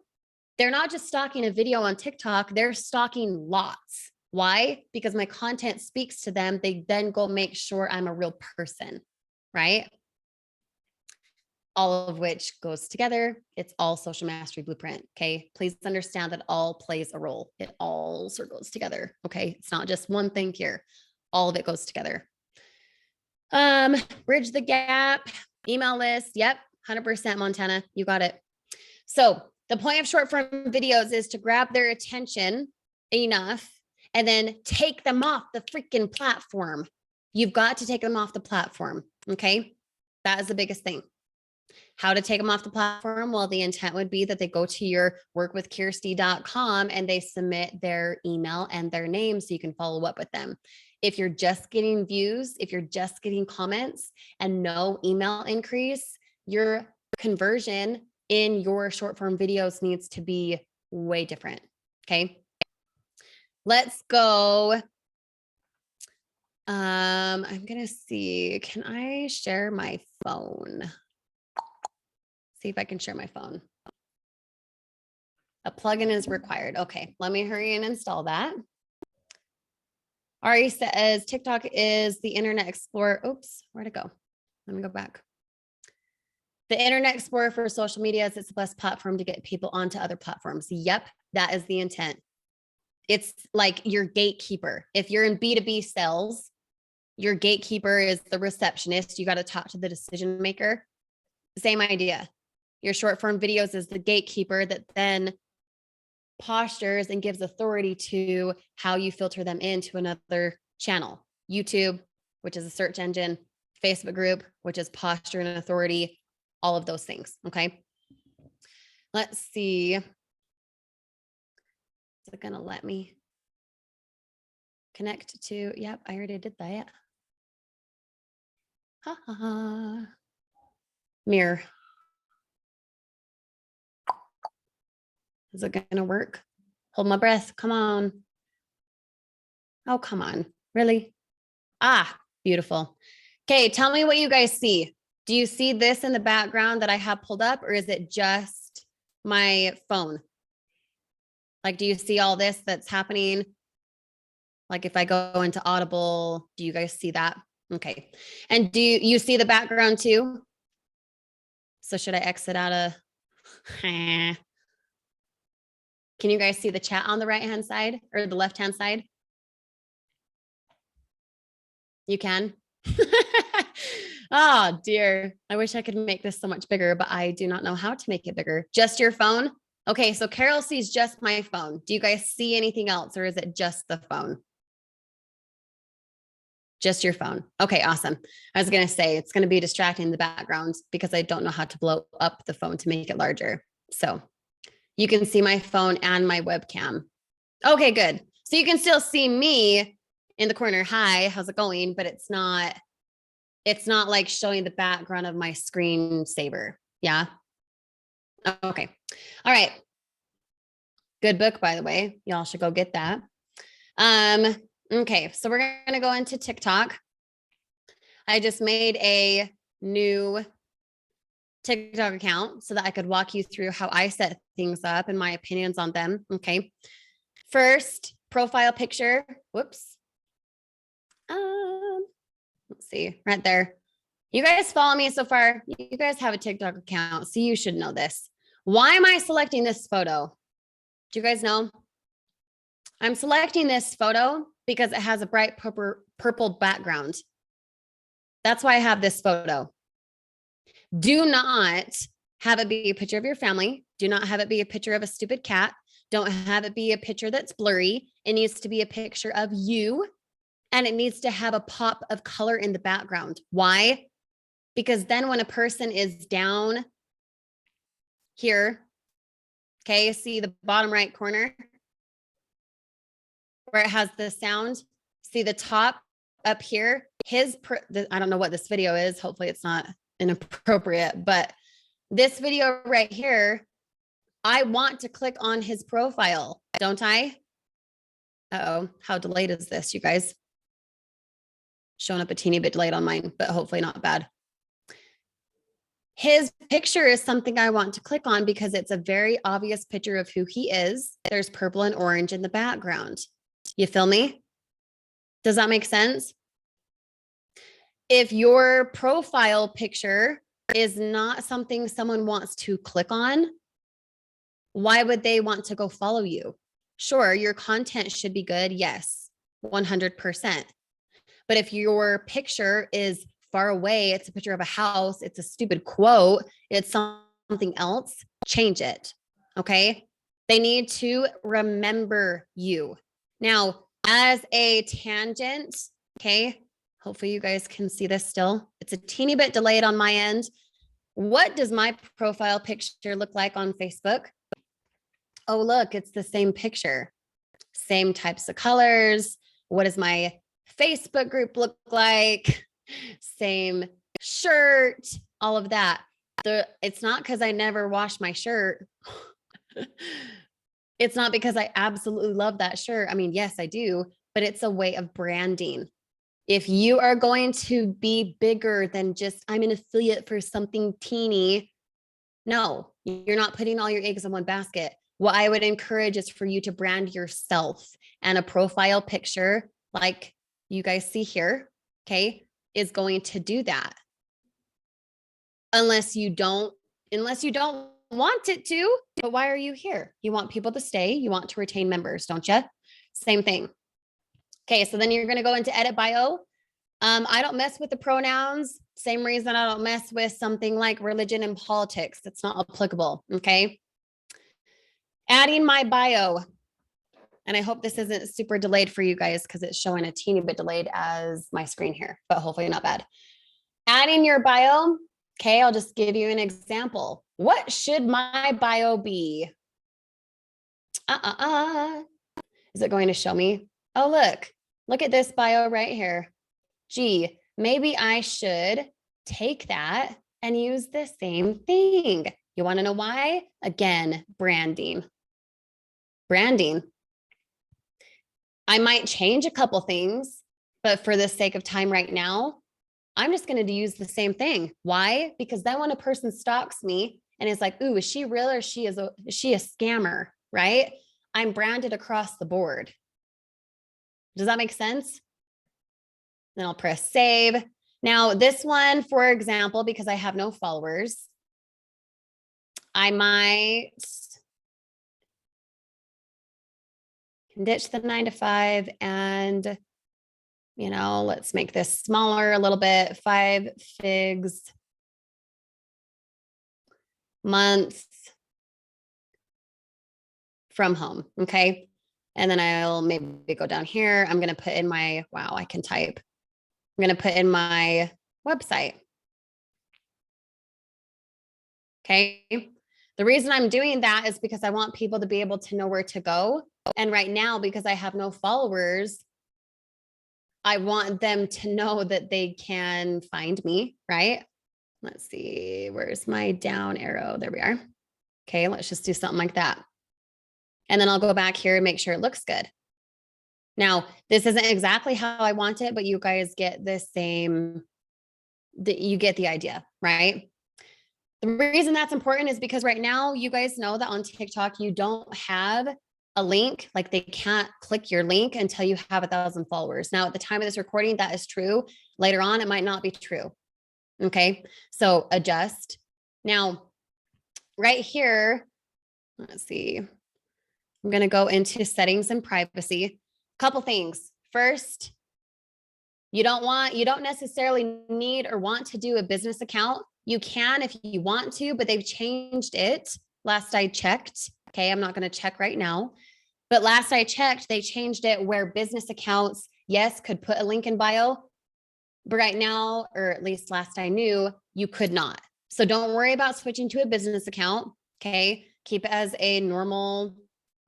They're not just stalking a video on TikTok. They're stalking lots. Why? Because my content speaks to them. They then go make sure I'm a real person, right? All of which goes together. It's all Social Mastery Blueprint. Okay. Please understand that all plays a role. It all circles together. Okay. It's not just one thing here. All of it goes together. Bridge the gap, email list. Yep. 100% Montana. You got it. So the point of short form videos is to grab their attention enough and then take them off the freaking platform. You've got to take them off the platform. Okay. That is the biggest thing. How to take them off the platform? Well, the intent would be that they go to your workwithkirsty.com and they submit their email and their name so you can follow up with them. If you're just getting views, if you're just getting comments and no email increase, your conversion in your short form videos needs to be way different. Okay. Let's go. I'm going to see, can I share my phone? See if I can share my phone. A plugin is required. Okay, let me hurry and install that. Ari says TikTok is the Internet Explorer. Oops, where'd it go? Let me go back. The Internet Explorer for social media is the best platform to get people onto other platforms. Yep, that is the intent. It's like your gatekeeper. If you're in B2B sales, your gatekeeper is the receptionist. You got to talk to the decision maker. Same idea. Your short form videos is the gatekeeper that then postures and gives authority to how you filter them into another channel. YouTube, which is a search engine, Facebook group, which is posture and authority, all of those things. Okay. Let's see. Is it going to let me connect to? Yep, I already did that. Ha ha ha. Mirror. Is it going to work? Hold my breath. Come on. Oh, come on. Really? Ah, beautiful. Okay, tell me what you guys see. Do you see this in the background that I have pulled up, or is it just my phone? Like, do you see all this that's happening? Like if I go into Audible, do you guys see that? Okay. And do you see the background too? So should I exit out of... Can you guys see the chat on the right-hand side or the left-hand side? You can? Oh, dear. I wish I could make this so much bigger, but I do not know how to make it bigger. Just your phone? Okay, so Carol sees just my phone. Do you guys see anything else, or is it just the phone? Just your phone. Okay, awesome. I was going to say it's going to be distracting in the background because I don't know how to blow up the phone to make it larger. So you can see my phone and my webcam. Okay, good. So you can still see me in the corner. Hi, how's it going? But it's not like showing the background of my screensaver. Yeah. Okay. All right. Good book, by the way. Y'all should go get that. Okay. So we're going to go into TikTok. I just made a new TikTok account so that I could walk you through how I set things up and my opinions on them. Okay. First, profile picture. Whoops. Let's see, right there. You guys follow me so far. You guys have a TikTok account, so you should know this. Why am I selecting this photo? Do you guys know? I'm selecting this photo because it has a bright purple background. That's why I have this photo. Do not have it be a picture of your family. Do not have it be a picture of a stupid cat. Don't have it be a picture that's blurry. It needs to be a picture of you, and it needs to have a pop of color in the background. Why? Because then when a person is down here, okay, see the bottom right corner where it has the sound, see the top up here, I don't know what this video is. Hopefully it's not inappropriate, but this video right here, I want to click on his profile, don't I? Uh-oh, how delayed is this, you guys? Showing up a teeny bit delayed on mine, but hopefully not bad. His picture is something I want to click on because it's a very obvious picture of who he is. There's purple and orange in the background. You feel me? Does that make sense? If your profile picture is not something someone wants to click on, why would they want to go follow you? Sure, your content should be good. Yes, 100%. But if your picture is far away, it's a picture of a house, it's a stupid quote, it's something else, change it. Okay. They need to remember you. Now, As a tangent, okay, hopefully you guys can see this still. It's a teeny bit delayed on my end. What does my profile picture look like on Facebook? Oh, look, it's the same picture, same types of colors. What does my Facebook group look like? Same shirt, all of that. It's not because I never wash my shirt. It's not because I absolutely love that shirt. I mean, yes, I do, but it's a way of branding. If you are going to be bigger than just, I'm an affiliate for something teeny, no, you're not putting all your eggs in one basket. What I would encourage is for you to brand yourself, and a profile picture like you guys see here, okay, is going to do that. Unless you don't want it to, but why are you here? You want people to stay, you want to retain members, don't you? Same thing. Okay, so then you're going to go into edit bio. I don't mess with the pronouns. Same reason I don't mess with something like religion and politics. It's not applicable. Okay. Adding my bio. And I hope this isn't super delayed for you guys because it's showing a teeny bit delayed as my screen here, but hopefully not bad. Adding your bio. Okay, I'll just give you an example. What should my bio be? Is it going to show me? Oh, look at this bio right here. Gee, maybe I should take that and use the same thing. You want to know why? Again, branding. Branding. I might change a couple things, but for the sake of time right now, I'm just going to use the same thing. Why? Because then when a person stalks me and is like, ooh, is she real or is she a scammer? Right? I'm branded across the board. Does that make sense? Then I'll press save. Now this one, for example, because I have no followers, I might ditch the 9 to 5 and, let's make this smaller a little bit. 5 figs months from home. Okay. And then I'll maybe go down here. I'm going to put in my, wow, I can type. I'm going to put in my website. Okay. The reason I'm doing that is because I want people to be able to know where to go. And right now, because I have no followers, I want them to know that they can find me, right? Let's see, where's my down arrow? There we are. Okay, let's just do something like that. And then I'll go back here and make sure it looks good. Now, this isn't exactly how I want it, but you guys get the same, you get the idea, right? The reason that's important is because right now, you guys know that on TikTok, you don't have a link, like they can't click your link until you have 1,000 followers. Now, at the time of this recording, that is true. Later on, it might not be true. Okay, so adjust. Now, right here, let's see. I'm going to go into settings and privacy. A couple things. First, you don't necessarily need or want to do a business account. You can if you want to, but they've changed it. Last I checked. Okay, I'm not going to check right now. But last I checked, they changed it where business accounts, yes, could put a link in bio. But right now, or at least last I knew, you could not. So don't worry about switching to a business account. Okay, keep it as a normal,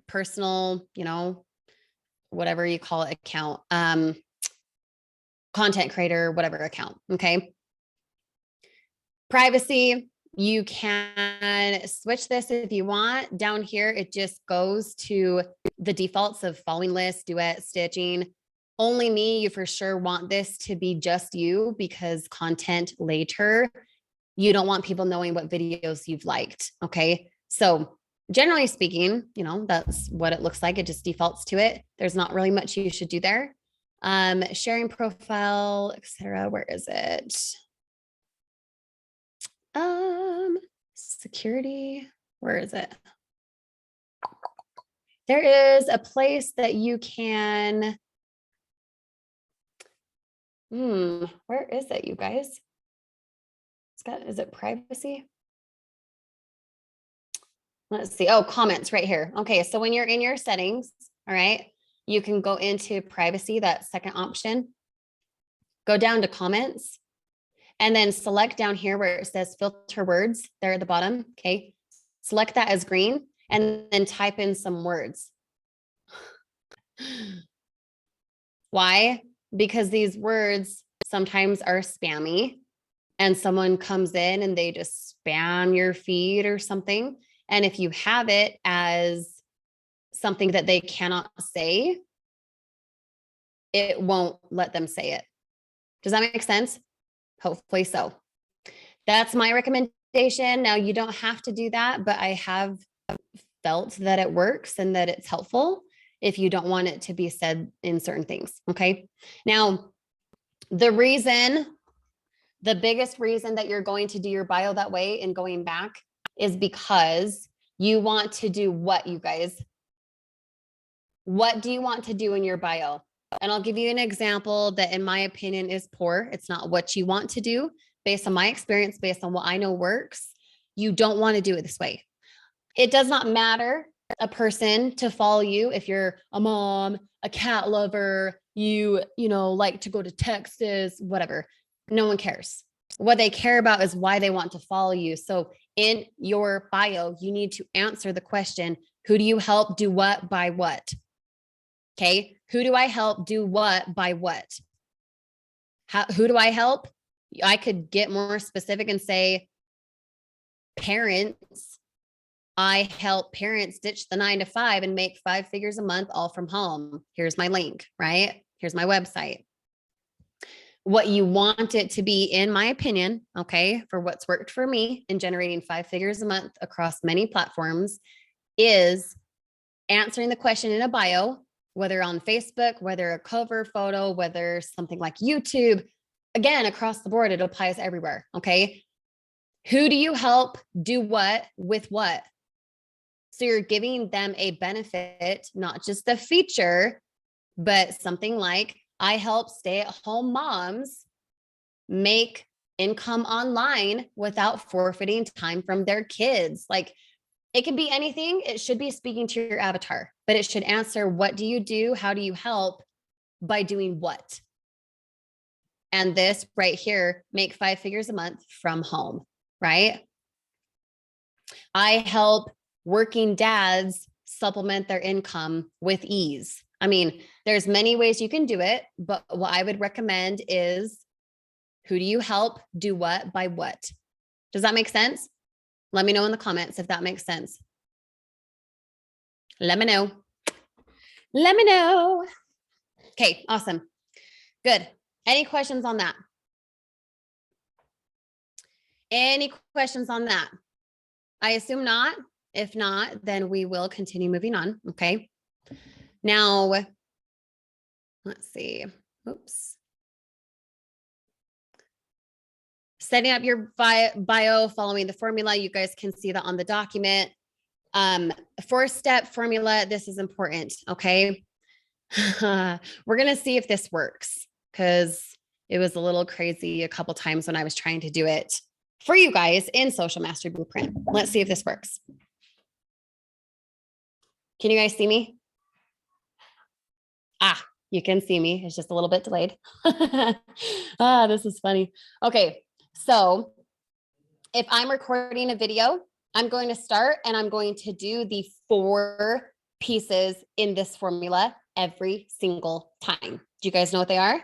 personal, whatever you call it, account, content creator, whatever account. Okay. Privacy, you can switch this if you want. Down here, it just goes to the defaults of following list, duet, stitching. Only me, you for sure want this to be just you because content later, you don't want people knowing what videos you've liked. Okay. So generally speaking, that's what it looks like. It just defaults to it. There's not really much you should do there. Sharing profile, etc. Where is it? Security. Where is it? There is a place that you can. Where is it, you guys? Is it privacy? Let's see. Oh, comments right here. Okay. So when you're in your settings, all right, you can go into privacy, that second option, go down to comments, and then select down here where it says filter words there at the bottom. Okay. Select that as green and then type in some words. Why? Because these words sometimes are spammy and someone comes in and they just spam your feed or something. And if you have it as something that they cannot say, it won't let them say it. Does that make sense? Hopefully so. That's my recommendation. Now, you don't have to do that, but I have felt that it works and that it's helpful if you don't want it to be said in certain things. Okay. Now, the biggest reason that you're going to do your bio that way and going back is because you want to do what, you guys? What do you want to do in your bio? And I'll give you an example that, in my opinion, is poor. It's not what you want to do. Based on my experience, based on what I know works, you don't want to do it this way. It does not matter a person to follow you if you're a mom, a cat lover, you like to go to Texas, whatever. No one cares. What they care about is why they want to follow you. So in your bio, you need to answer the question, who do you help do what by what? Okay. Who do I help do what by what? Who do I help? I could get more specific and say parents. I help parents ditch the 9-to-5 and make 5 figures a month all from home. Here's my link, right? Here's my website. What you want it to be, in my opinion, okay, for what's worked for me in generating 5 figures a month across many platforms, is answering the question in a bio, whether on Facebook, whether a cover photo, whether something like YouTube. Again, across the board, it applies everywhere. Okay. Who do you help do what with what? So you're giving them a benefit, not just a feature, but something like, I help stay-at-home moms make income online without forfeiting time from their kids. Like, it can be anything. It should be speaking to your avatar, but it should answer, what do you do? How do you help by doing what? And this right here, make 5 figures a month from home, right? I help working dads supplement their income with ease. I mean, there's many ways you can do it, but what I would recommend is, who do you help do what by what? Does that make sense? Let me know in the comments if that makes sense. Let me know. Let me know. Okay, awesome. Good. Any questions on that? Any questions on that? I assume not. If not, then we will continue moving on. Okay. Now, let's see. Oops. Setting up your bio, following the formula. You guys can see that on the document. 4-step formula. This is important. Okay. We're going to see if this works, because it was a little crazy a couple times when I was trying to do it for you guys in Social Mastery Blueprint. Let's see if this works. Can you guys see me? You can see me. It's just a little bit delayed. This is funny. Okay. So if I'm recording a video, I'm going to start and I'm going to do the 4 pieces in this formula every single time. Do you guys know what they are?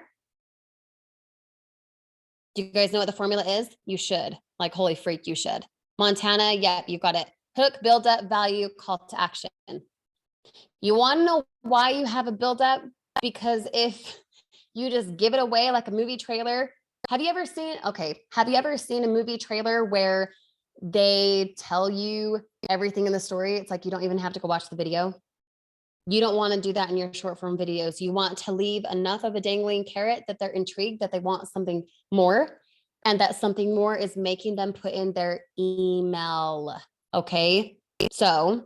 Do you guys know what the formula is? You should. Like, holy freak, you should. Montana, yep, you got it. Hook, build up, value, call to action. You want to know why you have a build up? Because if you just give it away like a movie trailer, have you ever seen a movie trailer where they tell you everything in the story? It's like you don't even have to go watch the video. You don't want to do that in your short form videos. You want to leave enough of a dangling carrot that they're intrigued, that they want something more, and that something more is making them put in their email. Okay. So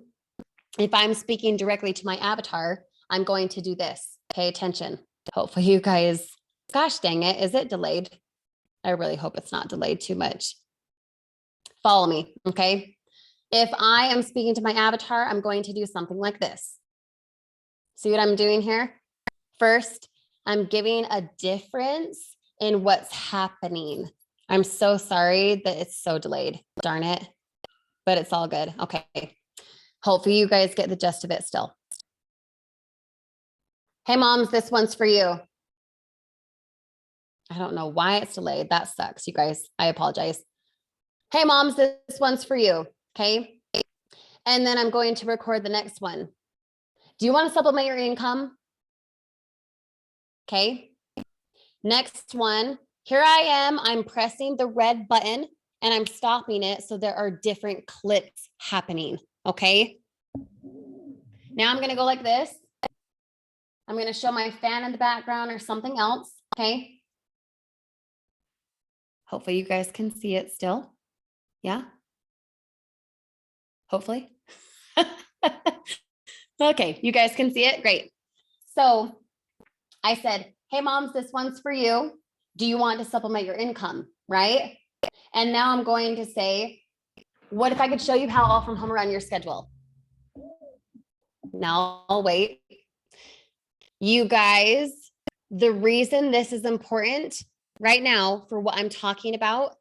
if I'm speaking directly to my avatar, I'm going to do this. Pay attention. Hopefully you guys, gosh dang it, is it delayed? I really hope it's not delayed too much. Follow me. Okay. If I am speaking to my avatar, I'm going to do something like this. See what I'm doing here? First, I'm giving a difference in what's happening. I'm so sorry that it's so delayed. Darn it. But it's all good. Okay. Hopefully you guys get the gist of it still. Hey moms, this one's for you. I don't know why it's delayed. That sucks, you guys. I apologize. Hey moms, this one's for you. Okay. And then I'm going to record the next one. Do you want to supplement your income? Okay. Next one. Here I am. I'm pressing the red button and I'm stopping it. So there are different clips happening. Okay. Now I'm going to go like this. I'm going to show my fan in the background or something else. Okay. Hopefully you guys can see it still. Yeah. Hopefully. Okay. You guys can see it. Great. So I said, hey moms, this one's for you. Do you want to supplement your income? Right. And now I'm going to say, what if I could show you how all from home around your schedule? Now I'll wait. You guys, the reason this is important right now for what I'm talking about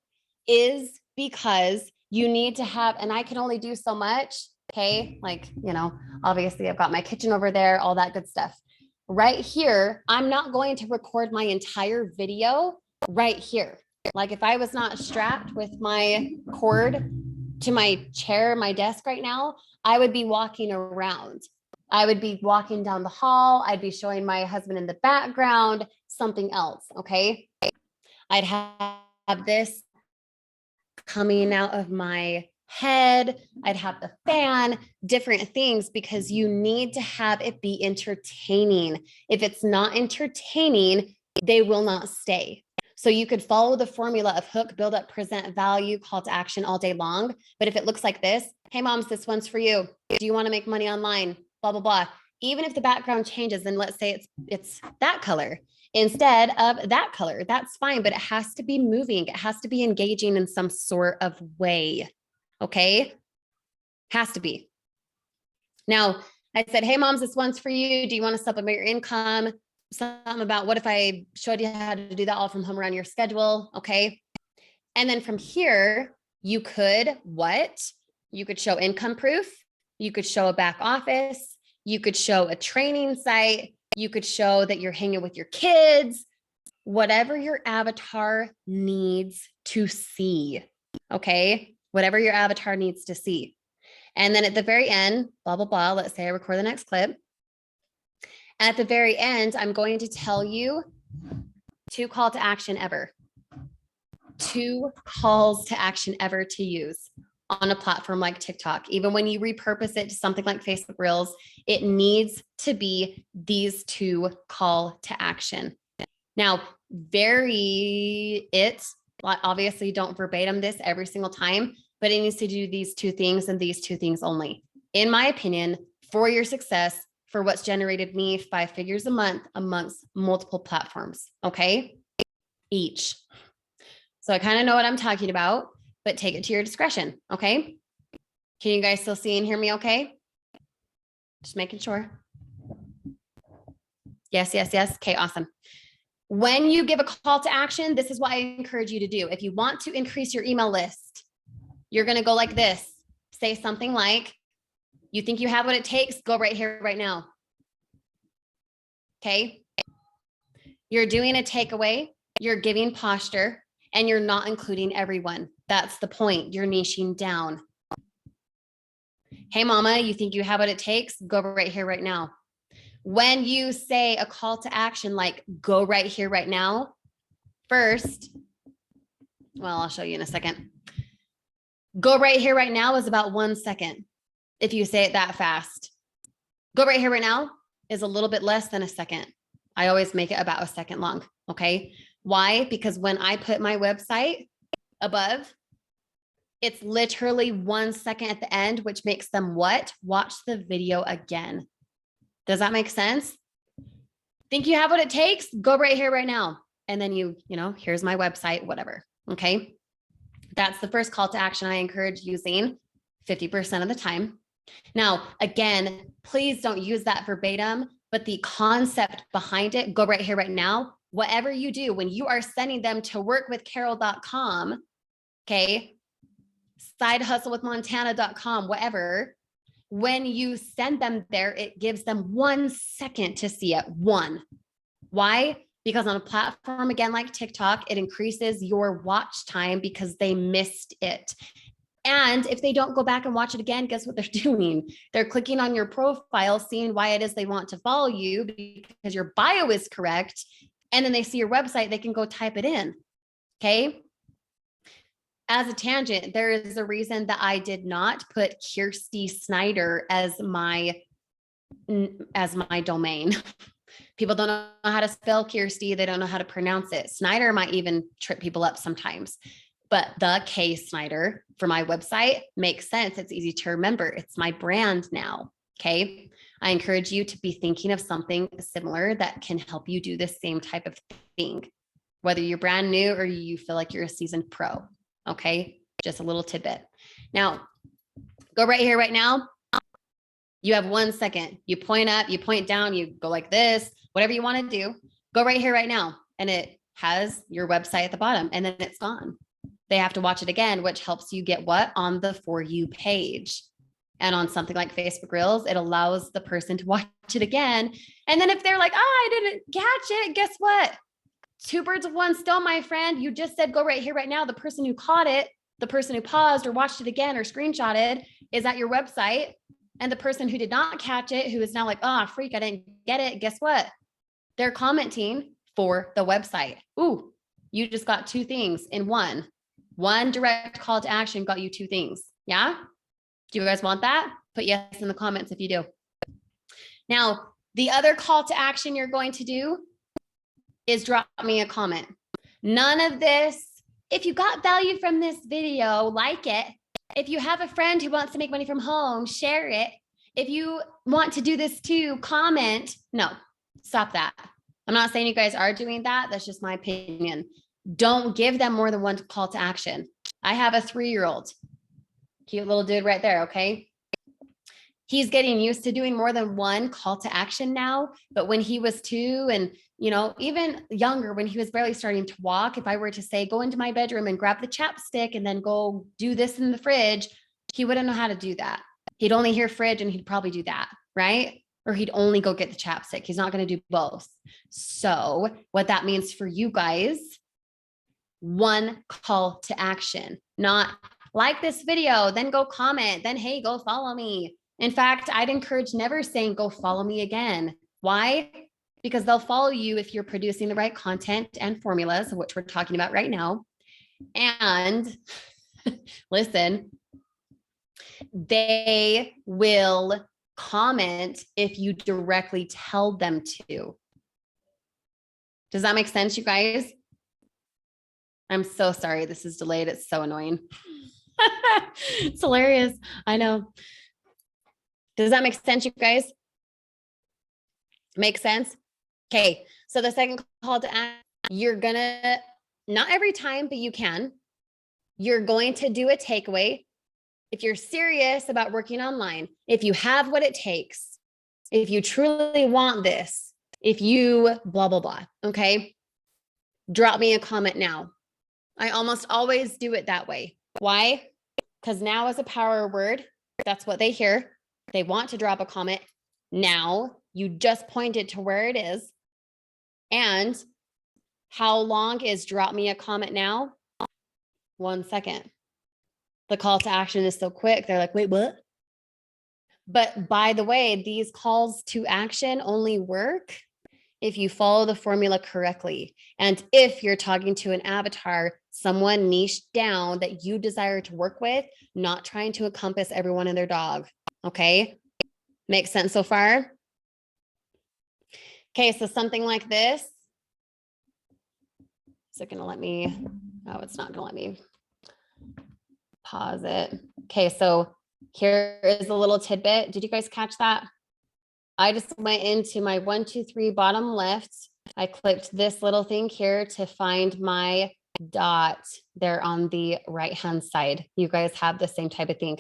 is because you need to have, and I can only do so much. Okay. Like, you know, obviously I've got my kitchen over there, all that good stuff. Right here, I'm not going to record my entire video right here. Like if I was not strapped with my cord to my chair, my desk right now, I would be walking around. I would be walking down the hall. I'd be showing my husband in the background, something else. Okay. I'd have this coming out of my head. I'd have the fan, different things, because you need to have it be entertaining. If it's not entertaining, they will not stay. So you could follow the formula of hook, build up, present, value, call to action all day long. But if it looks like this, hey moms, this one's for you. Do you want to make money online? Blah, blah, blah. Even if the background changes, and let's say it's that color instead of that color, that's fine, but it has to be moving. It has to be engaging in some sort of way. Okay. Has to be. Now I said, hey moms, this one's for you. Do you want to supplement your income? Something about what if I showed you how to do that all from home around your schedule? Okay. And then from here, you could what? You could show income proof. You could show a back office. You could show a training site. You could show that you're hanging with your kids, whatever your avatar needs to see. Okay. Whatever your avatar needs to see. And then at the very end, blah, blah, blah. Let's say I record the next clip. At the very end, I'm going to tell you 2 call to action ever. 2 calls to action ever to use on a platform like TikTok. Even when you repurpose it to something like Facebook Reels, it needs to be these 2 call to action. Now, obviously don't verbatim this every single time, but it needs to do these 2 things and these 2 things only. In my opinion, for your success, for what's generated me 5 figures a month amongst multiple platforms. Okay. Each. So I kind of know what I'm talking about, but take it to your discretion. Okay. Can you guys still see and hear me? Okay. Just making sure. Yes, yes, yes. Okay. Awesome. When you give a call to action, this is what I encourage you to do. If you want to increase your email list, you're going to go like this. Say something like, you think you have what it takes? Go right here, right now. Okay. You're doing a takeaway. You're giving posture and you're not including everyone. That's the point. You're niching down. Hey mama, you think you have what it takes? Go right here, right now. When you say a call to action, like go right here, right now, first, well, I'll show you in a second. Go right here, right now is about 1 second. If you say it that fast, go right here, right now is a little bit less than a second. I always make it about 1 second long. Okay. Why? Because when I put my website above, it's literally 1 second at the end, which makes them what? Watch the video again. Does that make sense? Think you have what it takes? Go right here, right now. And then here's my website, whatever. Okay. That's the first call to action I encourage using 50% of the time. Now, again, please don't use that verbatim. but the concept behind it, go right here, right now. Whatever you do, when you are sending them to workwithcarol.com, okay, sidehustlewithmontana.com, whatever, when you send them there, it gives them 1 second to see it. One. Why? Because on a platform, again, like TikTok, it increases your watch time because they missed it. And if they don't go back and watch it again, guess what they're doing? They're clicking on your profile, seeing why it is they want to follow you because your bio is correct. And then they see your website, they can go type it in. Okay. As a tangent, there is a reason that I did not put Kirsty Snyder as my domain. People don't know how to spell Kirsty. They don't know how to pronounce it. Snyder might even trip people up sometimes. But the K Snyder for my website makes sense. It's easy to remember. It's my brand now. Okay. I encourage you to be thinking of something similar that can help you do the same type of thing, whether you're brand new or you feel like you're a seasoned pro. Okay. Just a little tidbit. Now, go right here, right now. You have 1 second. You point up, you point down, you go like this, whatever you want to do. Go right here, right now. And it has your website at the bottom and then it's gone. They have to watch it again, which helps you get what? On the For You page. And on something like Facebook Reels, it allows the person to watch it again. And then if they're like, oh, I didn't catch it, guess what? 2 birds with 1 stone, my friend. You just said, go right here, right now. The person who caught it, the person who paused or watched it again or screenshotted is at your website. And the person who did not catch it, who is now like, oh, freak, I didn't get it. Guess what? They're commenting for the website. Ooh, you just got 2 things in one. One direct call to action got you 2 things. Yeah. Do you guys want that? Put yes in the comments if you do. Now, the other call to action you're going to do is drop me a comment. None of this. If you got value from this video, like it. If you have a friend who wants to make money from home, share it. If you want to do this too, comment. No, stop that. I'm not saying you guys are doing that. That's just my opinion. Don't give them more than 1 call to action. I have a 3-year-old, cute little dude right there. Okay. He's getting used to doing more than 1 call to action now. But when he was 2 and, even younger, when he was barely starting to walk, if I were to say, go into my bedroom and grab the chapstick and then go do this in the fridge, he wouldn't know how to do that. He'd only hear fridge and he'd probably do that. Right. Or he'd only go get the chapstick. He's not going to do both. So what that means for you guys, 1 call to action, not like this video, then go comment, then, hey, go follow me. In fact, I'd encourage never saying, go follow me again. Why? Because they'll follow you if you're producing the right content and formulas, which we're talking about right now. And listen, they will comment if you directly tell them to. Does that make sense, you guys? I'm so sorry. This is delayed. It's so annoying. It's hilarious. I know. Does that make sense, you guys? Make sense? Okay. So the second call to action, you're gonna, not every time, but you can. You're going to do a takeaway. If you're serious about working online, if you have what it takes, if you truly want this, if you blah, blah, blah. Okay. Drop me a comment now. I almost always do it that way. Why? Because now is a power word. That's what they hear. They want to drop a comment. Now you just pointed to where it is. And how long is drop me a comment now? 1 second. The call to action is so quick. They're like, wait, what? But by the way, these calls to action only work if you follow the formula correctly. And if you're talking to an avatar, someone niched down that you desire to work with, not trying to encompass everyone and their dog. Okay. Makes sense so far? Okay. So something like this. Is it going to let me? Oh, it's not going to let me pause it. Okay. So here is a little tidbit. Did you guys catch that? I just went into my 1, 2, 3 bottom left. I clicked this little thing here to find my dot there on the right-hand side. You guys have the same type of thing.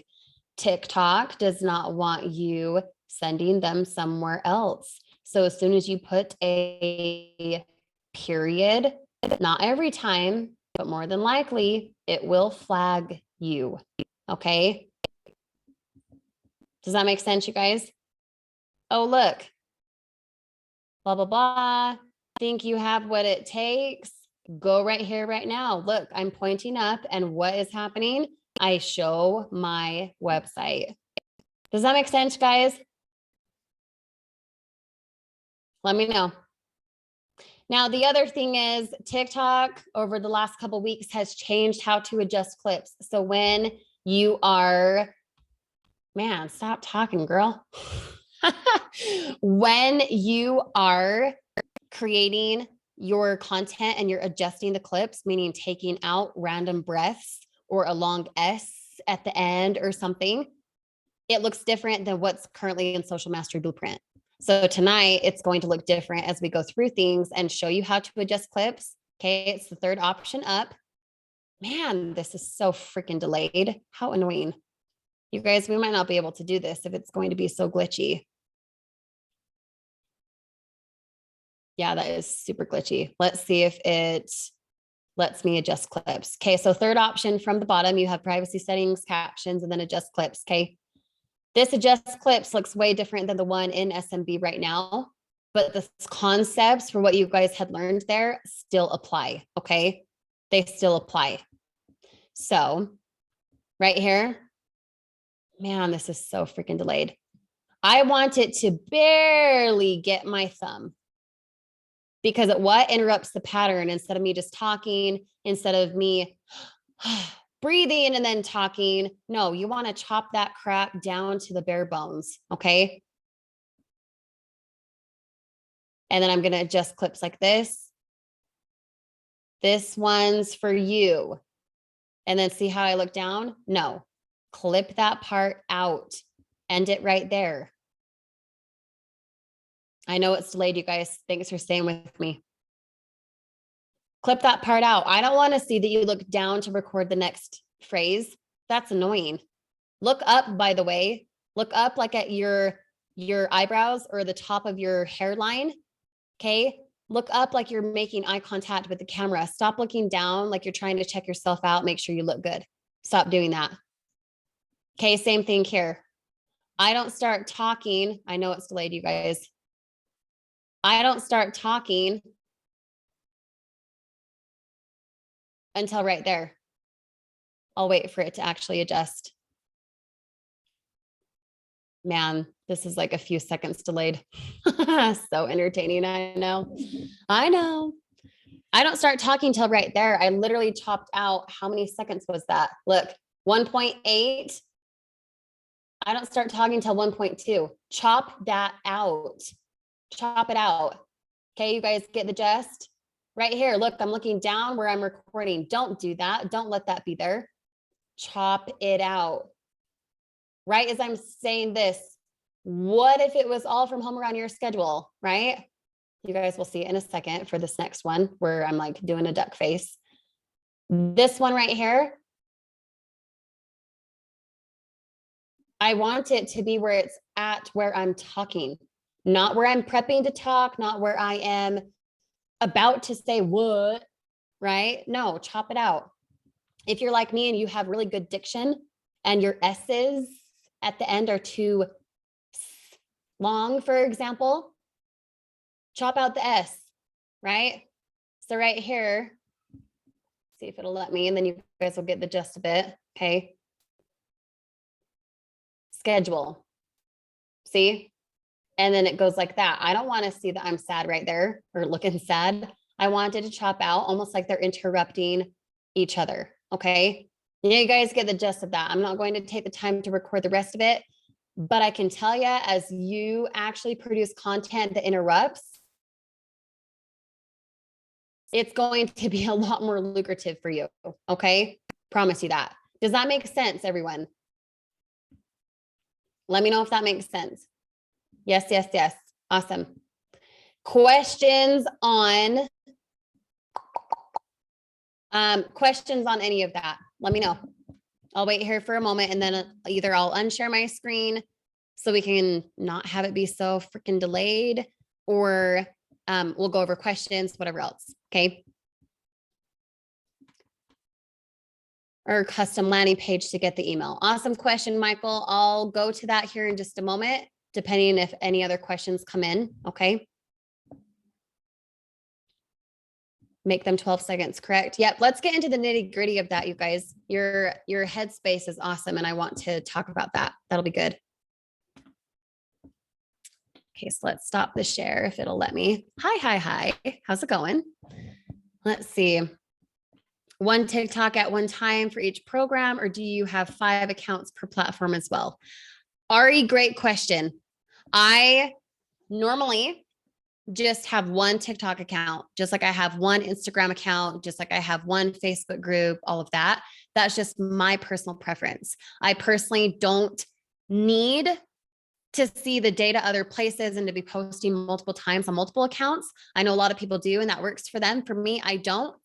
TikTok does not want you sending them somewhere else. So as soon as you put a period, not every time, but more than likely, it will flag you. Okay. Does that make sense, you guys? Oh, look. Blah, blah, blah. Think you have what it takes? Go right here, right now. Look, I'm pointing up, and what is happening? I show my website. Does that make sense, guys? Let me know. Now, the other thing is TikTok over the last couple of weeks has changed how to adjust clips. So when you are, man, stop talking, girl. When you are creating your content and you're adjusting the clips, meaning taking out random breaths or a long S at the end or something, it looks different than what's currently in Social Mastery Blueprint. So tonight it's going to look different as we go through things and show you how to adjust clips. Okay, it's the third option up. Man, this is so freaking delayed. How annoying. You guys, we might not be able to do this if it's going to be so glitchy. Yeah, that is super glitchy. Let's see if it lets me adjust clips. Okay, so third option from the bottom, you have privacy settings, captions, and then adjust clips. Okay, this adjust clips looks way different than the one in SMB right now, but the concepts for what you guys had learned there still apply. Okay, they still apply. So right here, man, this is so freaking delayed. I want it to barely get my thumb. Because what interrupts the pattern instead of me just talking, instead of me breathing and then talking. No, you want to chop that crap down to the bare bones. Okay. And then I'm going to adjust clips like this. This one's for you. And then see how I look down? No, clip that part out. End it right there. I know it's delayed, you guys. Thanks for staying with me. Clip that part out. I don't want to see that you look down to record the next phrase. That's annoying. Look up, by the way. Look up like at your eyebrows or the top of your hairline. Okay. Look up like you're making eye contact with the camera. Stop looking down like you're trying to check yourself out. Make sure you look good. Stop doing that. Okay. Same thing here. I don't start talking. I know it's delayed, you guys. I don't start talking until right there. I'll wait for it to actually adjust. Man, this is like a few seconds delayed. So entertaining. I know. I know. I don't start talking till right there. I literally chopped out. How many seconds was that? Look, 1.8. I don't start talking till 1.2. Chop that out. Chop it out. Okay, you guys get the gist? Right here, look, I'm looking down where I'm recording. Don't do that. Don't let that be there. Chop it out. Right as I'm saying this, what if it was all from home around your schedule, right? You guys will see in a second for this next one where I'm like doing a duck face. This one right here, I want it to be where it's at where I'm talking, not where I'm prepping to talk, not where I am about to say what, right? No, chop it out. If you're like me and you have really good diction and your S's at the end are too long, for example, chop out the S, right? So right here, see if it'll let me, and then you guys will get the gist of it. Okay. Schedule. See? And then it goes like that. I don't want to see that I'm sad right there or looking sad. I wanted to chop out almost like they're interrupting each other. Okay. Yeah, you guys get the gist of that. I'm not going to take the time to record the rest of it, but I can tell you as you actually produce content that interrupts, it's going to be a lot more lucrative for you. Okay. Promise you that. Does that make sense, everyone? Let me know if that makes sense. Yes, yes, yes. Awesome. Questions on any of that? Let me know. I'll wait here for a moment and then either I'll unshare my screen so we can not have it be so freaking delayed, or we'll go over questions, whatever else. Okay. Or custom landing page to get the email. Awesome question, Michael. I'll go to that here in just a moment, depending if any other questions come in. Okay. Make them 12 seconds, correct? Yep. Let's get into the nitty gritty of that, you guys. Your headspace is awesome, and I want to talk about that. That'll be good. Okay, so let's stop the share if it'll let me. Hi. How's it going? Let's see. One TikTok at one time for each program, or do you have 5 accounts per platform as well? Ari, great question. I normally just have one TikTok account, just like I have one Instagram account, just like I have one Facebook group, all of that. That's just my personal preference. I personally don't need to see the data other places and to be posting multiple times on multiple accounts. I know a lot of people do, and that works for them. For me, I don't,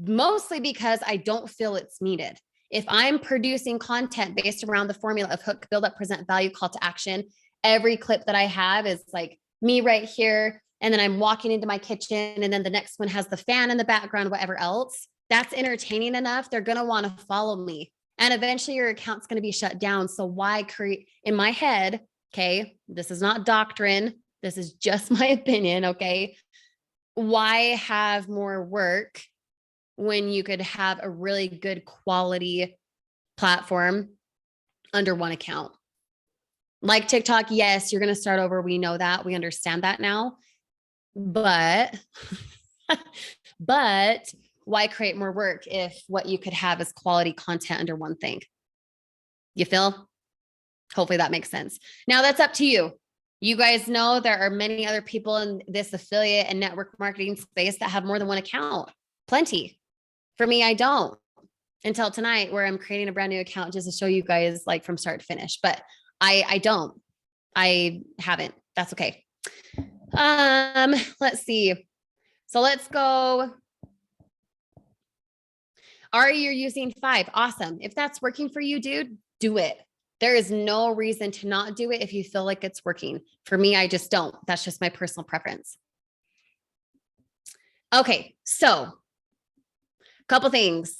mostly because I don't feel it's needed. If I'm producing content based around the formula of hook, build up, present, value, call to action, every clip that I have is like me right here. And then I'm walking into my kitchen, and then the next one has the fan in the background, whatever else. That's entertaining enough. They're going to want to follow me. And eventually your account's going to be shut down. So why create in my head? Okay. This is not doctrine. This is just my opinion. Okay. Why have more work when you could have a really good quality platform under one account? Like TikTok, yes, you're going to start over. We know that. We understand that now. But why create more work if what you could have is quality content under one thing? You feel? Hopefully that makes sense. Now that's up to you. You guys know there are many other people in this affiliate and network marketing space that have more than one account. Plenty. For me, I don't, until tonight, where I'm creating a brand new account just to show you guys like from start to finish. But I don't. I haven't. That's okay. Let's see. So let's go. Ari, you're using 5. Awesome. If that's working for you, dude, do it. There is no reason to not do it if you feel like it's working. For me, I just don't. That's just my personal preference. Okay, so a couple things.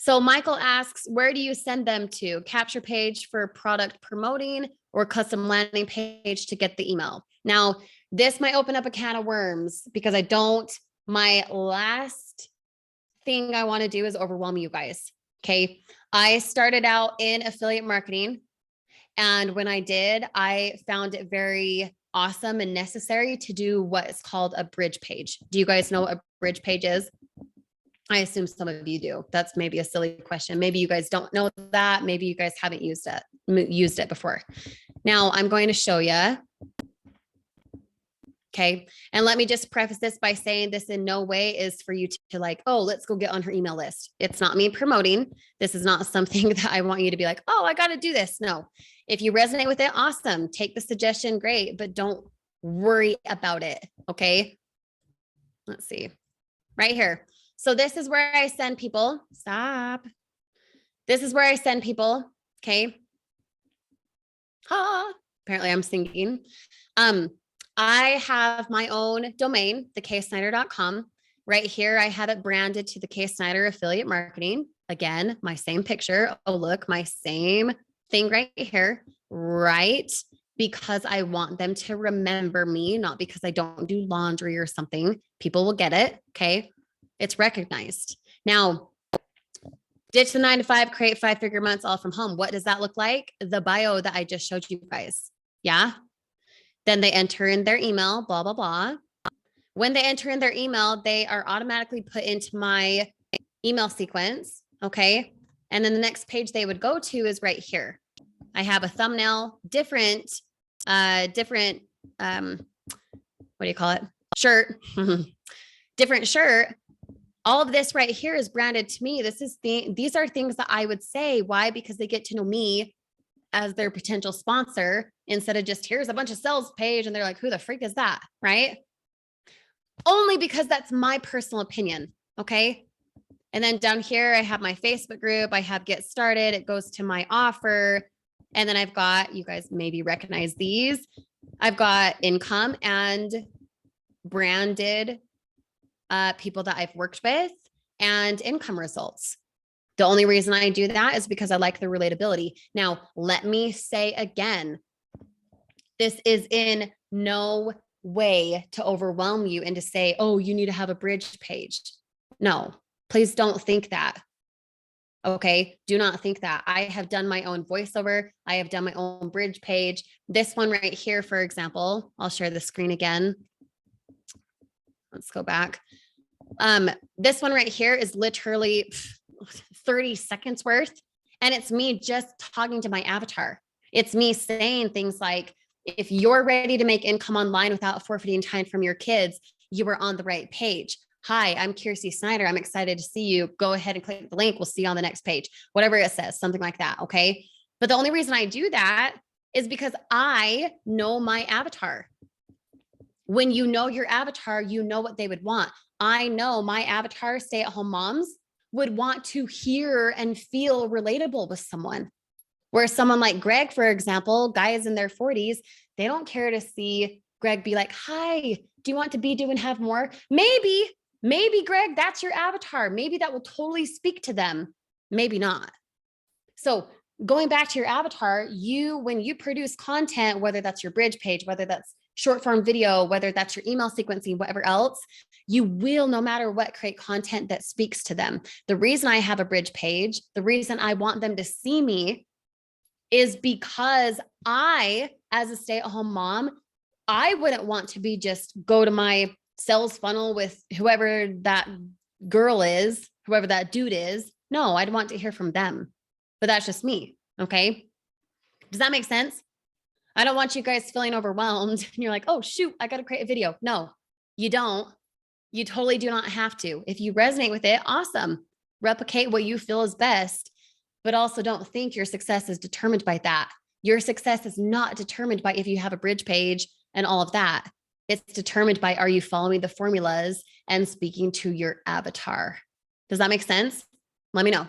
So Michael asks, where do you send them to? Capture page for product promoting or custom landing page to get the email? Now, this might open up a can of worms because my last thing I want to do is overwhelm you guys. Okay. I started out in affiliate marketing. And when I did, I found it very awesome and necessary to do what is called a bridge page. Do you guys know what a bridge page is? I assume some of you do. That's maybe a silly question. Maybe you guys don't know that. Maybe you guys haven't used it before. Now I'm going to show you. Okay. And let me just preface this by saying this in no way is for you to like, oh, let's go get on her email list. It's not me promoting. This is not something that I want you to be like, oh, I got to do this. No, if you resonate with it, awesome. Take the suggestion. Great. But don't worry about it. Okay. Let's see right here. So this is where I send people. Stop. This is where I send people. Okay. Apparently I'm singing. I have my own domain, theksnyder.com. Right here, I have it branded to the K Snyder Affiliate Marketing. Again, my same picture. Oh, look, my same thing right here, right? Because I want them to remember me, not because I don't do laundry or something. People will get it, okay? It's recognized. Now, ditch the 9-to-5, create 5-figure months all from home. What does that look like? The bio that I just showed you guys. Yeah. Then they enter in their email, blah, blah, blah. When they enter in their email, they are automatically put into my email sequence. Okay. And then the next page they would go to is right here. I have a thumbnail, different, what do you call it? Shirt, different shirt. All of this right here is branded to me. These are things that I would say. Why? Because they get to know me as their potential sponsor instead of just here's a bunch of sales page and they're like, who the freak is that? Right? Only because that's my personal opinion. Okay. And then down here, I have my Facebook group. I have get started. It goes to my offer. And then I've got, you guys maybe recognize these. I've got income and branded people that I've worked with and income results. The only reason I do that is because I like the relatability. Now, let me say again, this is in no way to overwhelm you and to say, oh, you need to have a bridge page. No, please don't think that. Okay. Do not think that. I have done my own voiceover. I have done my own bridge page. This one right here, for example, I'll share the screen again. Let's go back. This one right here is literally 30 seconds worth. And it's me just talking to my avatar. It's me saying things like, if you're ready to make income online without forfeiting time from your kids, you are on the right page. Hi, I'm Kirsty Snyder. I'm excited to see you. Go ahead and click the link. We'll see you on the next page, whatever it says, something like that. Okay. But the only reason I do that is because I know my avatar. When you know your avatar, you know what they would want. I know my avatar, stay-at-home moms, would want to hear and feel relatable with someone. Where someone like Greg, for example, guys in their 40s, they don't care to see Greg be like, hi, do you want to be, do, and have more? Maybe Greg, that's your avatar. Maybe that will totally speak to them. Maybe not. So going back to your avatar, when you produce content, whether that's your bridge page, whether that's short form video, whether that's your email sequencing, whatever else, you will, no matter what, create content that speaks to them. The reason I have a bridge page, the reason I want them to see me is because I, as a stay-at-home mom, I wouldn't want to be just go to my sales funnel with whoever that girl is, whoever that dude is. No, I'd want to hear from them, but that's just me. Okay. Does that make sense? I don't want you guys feeling overwhelmed and you're like, oh shoot, I got to create a video. No, you don't. You totally do not have to. If you resonate with it, awesome. Replicate what you feel is best, but also don't think your success is determined by that. Your success is not determined by if you have a bridge page and all of that. It's determined by, are you following the formulas and speaking to your avatar? Does that make sense? Let me know.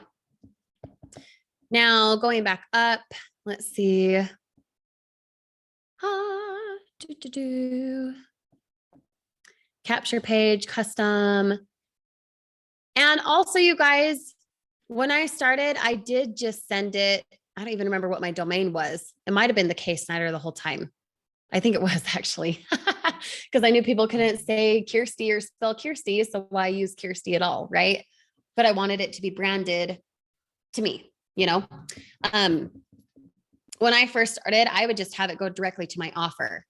Now, going back up, let's see. Capture page, custom. And also, you guys, when I started, I did just send it. I don't even remember what my domain was. It might have been the K Snyder the whole time. I think it was actually, because I knew people couldn't say Kirsty or spell Kirsty. So why use Kirsty at all, right? But I wanted it to be branded to me, you know? When I first started, I would just have it go directly to my offer.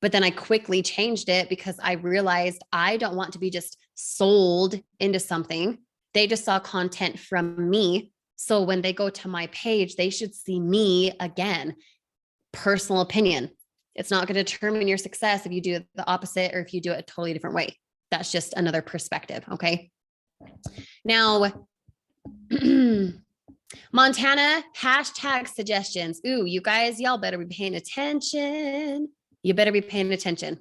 But then I quickly changed it because I realized I don't want to be just sold into something. They just saw content from me. So when they go to my page, they should see me again. Personal opinion. It's not going to determine your success if you do it the opposite or if you do it a totally different way. That's just another perspective. Okay. Now, Montana, hashtag suggestions. Ooh, you guys, y'all better be paying attention. You better be paying attention.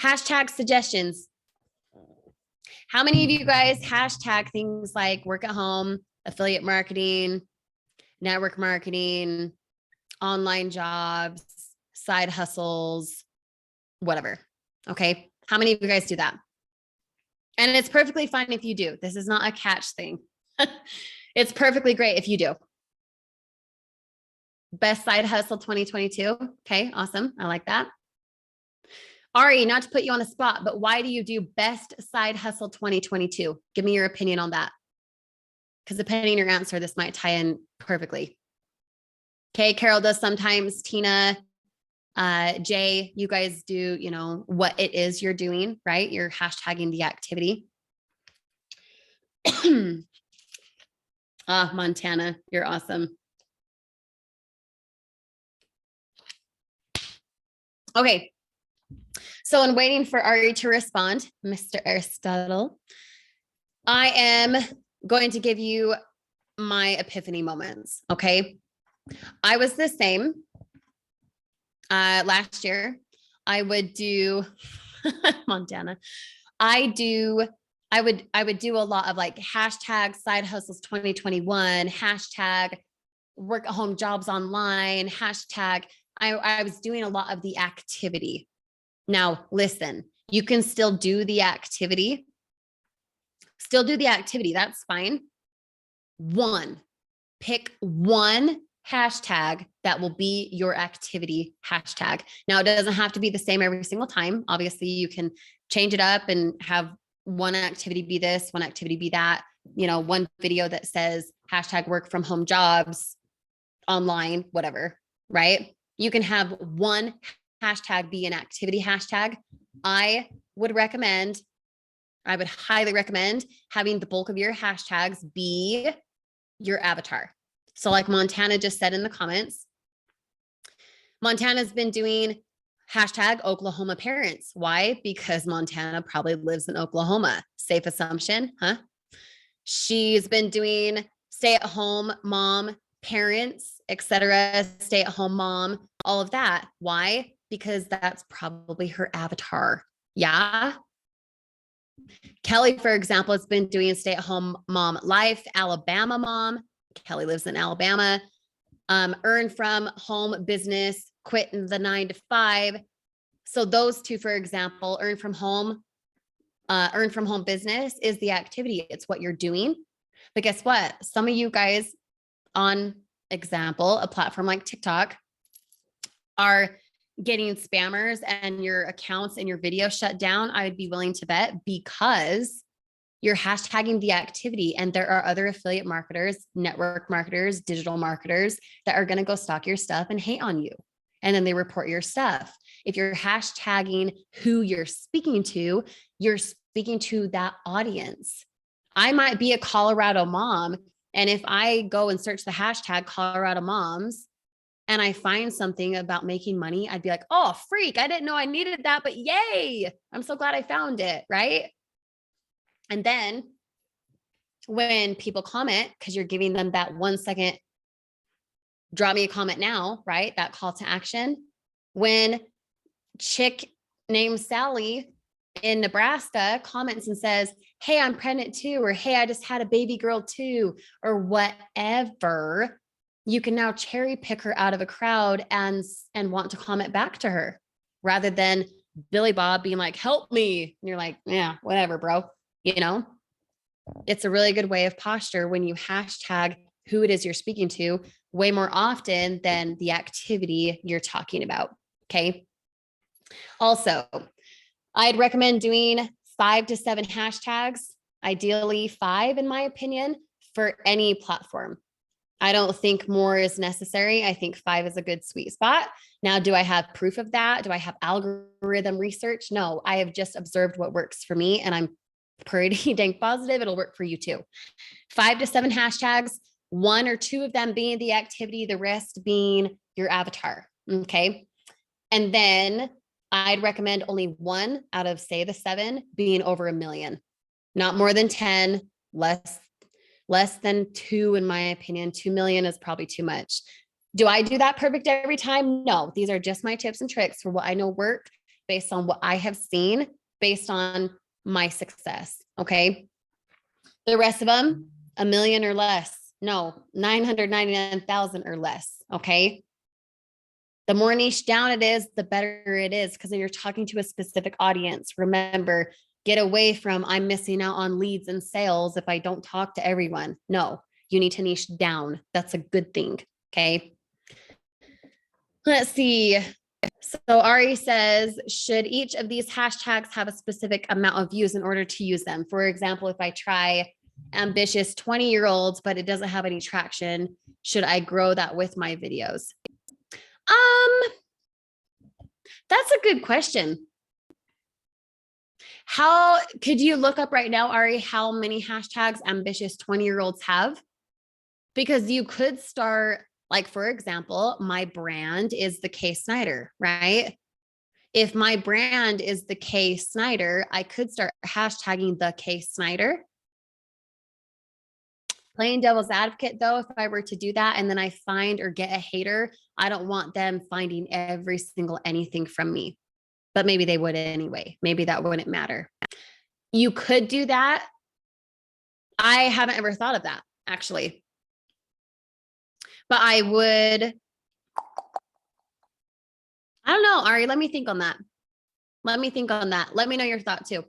Hashtag suggestions. How many of you guys hashtag things like work at home, affiliate marketing, network marketing, online jobs, side hustles, whatever? Okay. How many of you guys do that? And it's perfectly fine if you do. This is not a catch thing. It's perfectly great if you do. Best side hustle 2022. Okay, awesome. I like that. Ari, not to put you on the spot, but why do you do best side hustle 2022? Give me your opinion on that. Because depending on your answer, this might tie in perfectly. Okay, Carol does sometimes. Tina, Jay, you guys do, you know, what it is you're doing, right? You're hashtagging the activity. Montana, you're awesome. Okay. So in waiting for Ari to respond, Mr. Aristotle, I am going to give you my epiphany moments. Okay. I was the same last year. I would do Montana. I would do a lot of like hashtag side hustles 2021, hashtag work at home jobs online, hashtag. I was doing a lot of the activity. Now, listen, you can still do the activity. That's fine. Pick one hashtag that will be your activity hashtag. Now, it doesn't have to be the same every single time. Obviously, you can change it up and have one activity be this, one activity be that, one video that says hashtag work from home jobs online, whatever, right? You can have one hashtag be an activity hashtag. I would highly recommend having the bulk of your hashtags be your avatar. So like Montana just said in the comments, Montana's been doing hashtag Oklahoma parents. Why? Because Montana probably lives in Oklahoma. Safe assumption, huh? She's been doing stay-at-home mom parents, etc., stay-at-home mom, all of that. Why? Because that's probably her avatar. Yeah. Kelly, for example, has been doing stay-at-home mom life, Alabama mom. Kelly lives in Alabama. Earn from home business, quit in the 9 to 5. So those two, for example, earn from home business is the activity. It's what you're doing. But guess what? Some of you guys on example, a platform like TikTok are getting spammers and your accounts and your video shut down. I would be willing to bet because you're hashtagging the activity, and there are other affiliate marketers, network marketers, digital marketers that are going to go stalk your stuff and hate on you. And then they report your stuff. If you're hashtagging who you're speaking to that audience. I might be a Colorado mom. And if I go and search the hashtag Colorado moms and I find something about making money, I'd be like, oh, freak, I didn't know I needed that, but yay, I'm so glad I found it, right? And then when people comment, because you're giving them that 1 second, draw me a comment now, right? That call to action. When chick named Sally in Nebraska comments and says, hey, I'm pregnant too, or hey, I just had a baby girl too, or whatever, you can now cherry pick her out of a crowd and want to comment back to her rather than Billy Bob being like, help me. And you're like, yeah, whatever, bro. It's a really good way of posture when you hashtag who it is you're speaking to way more often than the activity you're talking about. Okay. Also, I'd recommend doing 5 to 7 hashtags, ideally 5 in my opinion, for any platform. I don't think more is necessary. I think 5 is a good sweet spot. Now, do I have proof of that? Do I have algorithm research? No, I have just observed what works for me, and I'm pretty dang positive it'll work for you too. 5 to 7 hashtags, 1 or 2 of them being the activity, the rest being your avatar. Okay. And then I'd recommend only 1 out of, say, the 7 being over 1 million, not more than 10, less than 2, in my opinion. 2 million is probably too much. Do I do that perfect every time? No, these are just my tips and tricks for what I know work based on what I have seen, based on my success. Okay. The rest of them, 1 million or less. No, 999,000 or less. Okay. The more niche down it is, the better it is, because then you're talking to a specific audience. Remember, get away from I'm missing out on leads and sales if I don't talk to everyone. No, you need to niche down. That's a good thing. Okay. Let's see. So Ari says, should each of these hashtags have a specific amount of views in order to use them? For example, if I try ambitious 20-year-olds, but it doesn't have any traction, should I grow that with my videos? That's a good question. How could you look up right now, Ari, how many hashtags ambitious 20-year-olds have? Because you could start, like, for example, my brand is the K Snyder, right? If my brand is the K Snyder, I could start hashtagging the K Snyder. Playing devil's advocate, though, if I were to do that and then I find or get a hater, I don't want them finding every single anything from me. But maybe they would anyway. Maybe that wouldn't matter. You could do that. I haven't ever thought of that, actually. But I don't know, Ari, let me think on that. Let me think on that. Let me know your thought too.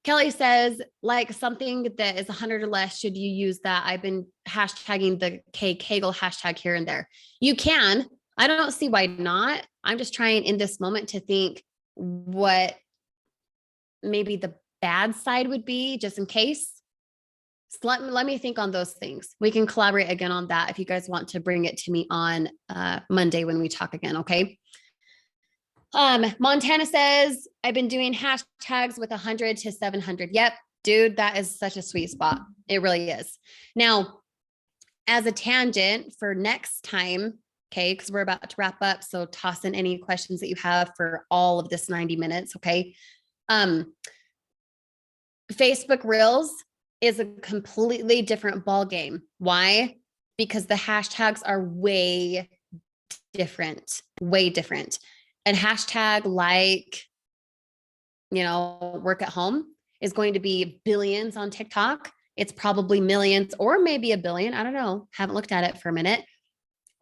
Kelly says, like something that is 100 or less, should you use that? I've been hashtagging the Kegel hashtag here and there. You can. I don't see why not. I'm just trying in this moment to think what maybe the bad side would be, just in case. So let me think on those things. We can collaborate again on that if you guys want to bring it to me on Monday when we talk again, okay? Montana says, I've been doing hashtags with 100 to 700. Yep, dude, that is such a sweet spot. It really is. Now, as a tangent for next time, okay, because we're about to wrap up, so toss in any questions that you have for all of this 90 minutes, okay? Facebook Reels is a completely different ball game. Why? Because the hashtags are way different. And hashtag like, work at home is going to be billions on TikTok. It's probably millions or maybe a billion. I don't know. Haven't looked at it for a minute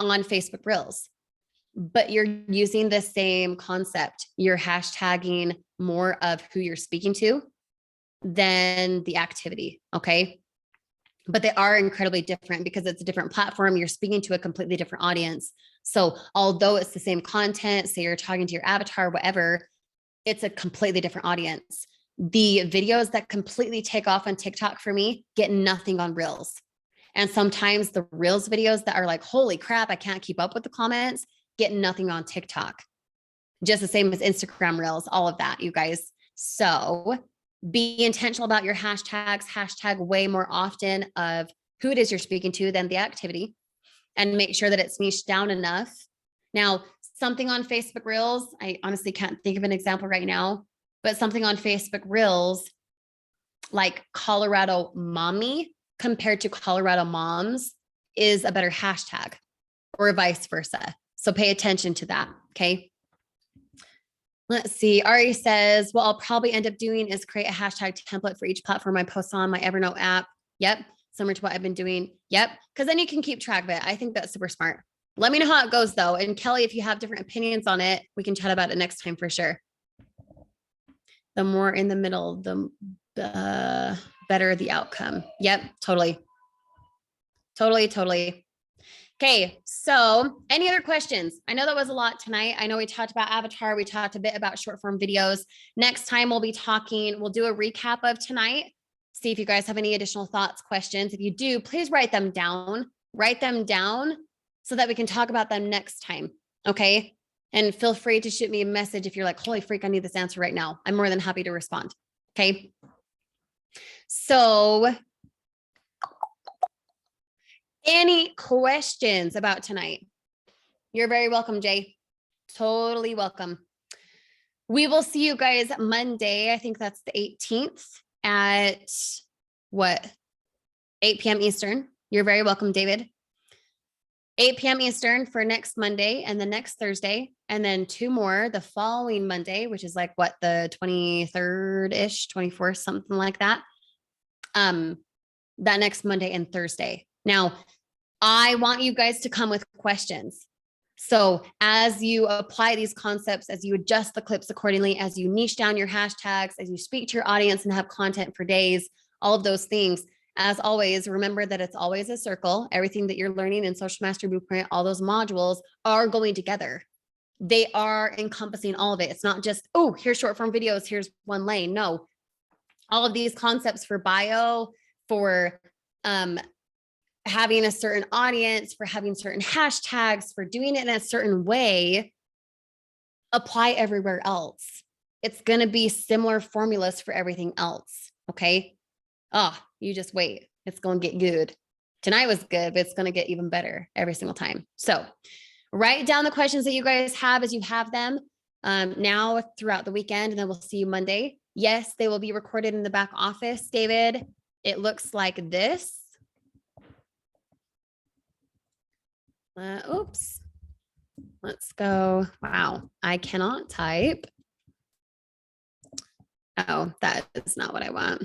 on Facebook Reels. But you're using the same concept. You're hashtagging more of who you're speaking to than the activity. Okay. But they are incredibly different because it's a different platform. You're speaking to a completely different audience. So although it's the same content, say you're talking to your avatar, whatever, it's a completely different audience. The videos that completely take off on TikTok for me get nothing on Reels. And sometimes the Reels videos that are like, holy crap, I can't keep up with the comments, get nothing on TikTok. Just the same as Instagram Reels, all of that, you guys. So be intentional about your hashtags, hashtag way more often of who it is you're speaking to than the activity, and make sure that it's niched down enough. Now, something on Facebook Reels, I honestly can't think of an example right now, but something on Facebook Reels, like Colorado mommy compared to Colorado moms, is a better hashtag, or vice versa. So pay attention to that, okay? Let's see. Ari says, what I'll probably end up doing is create a hashtag template for each platform I post on my Evernote app. Yep. Similar to what I've been doing. Yep. Because then you can keep track of it. I think that's super smart. Let me know how it goes though. And Kelly, if you have different opinions on it, we can chat about it next time for sure. The more in the middle, the better the outcome. Yep. Totally. Okay, so any other questions? I know that was a lot tonight. I know we talked about avatar. We talked a bit about short form videos. Next time we'll do a recap of tonight. See if you guys have any additional thoughts, questions. If you do, please write them down so that we can talk about them next time. Okay. And feel free to shoot me a message if you're like, holy freak, I need this answer right now. I'm more than happy to respond. Okay. So any questions about tonight? You're very welcome, Jay. Totally welcome. We will see you guys Monday. I think that's the 18th at 8 p.m. Eastern. You're very welcome, David. 8 p.m. Eastern for next Monday and the next Thursday. And then 2 more the following Monday, which is like the 23rd-ish, 24th, something like that. That next Monday and Thursday. Now, I want you guys to come with questions. So as you apply these concepts, as you adjust the clips accordingly, as you niche down your hashtags, as you speak to your audience and have content for days, all of those things, as always, remember that it's always a circle. Everything that you're learning in Social Mastery Blueprint, all those modules are going together. They are encompassing all of it. It's not just, oh, here's short form videos, here's one lane. No, all of these concepts for bio, for having a certain audience, for having certain hashtags, for doing it in a certain way, apply everywhere else. It's going to be similar formulas for everything else. Okay. You just wait. It's going to get good. Tonight was good, but it's going to get even better every single time. So write down the questions that you guys have as you have them now throughout the weekend, and then we'll see you Monday. Yes, they will be recorded in the back office, David. It looks like this. Oops. Let's go. Wow, I cannot type. Oh, that is not what I want.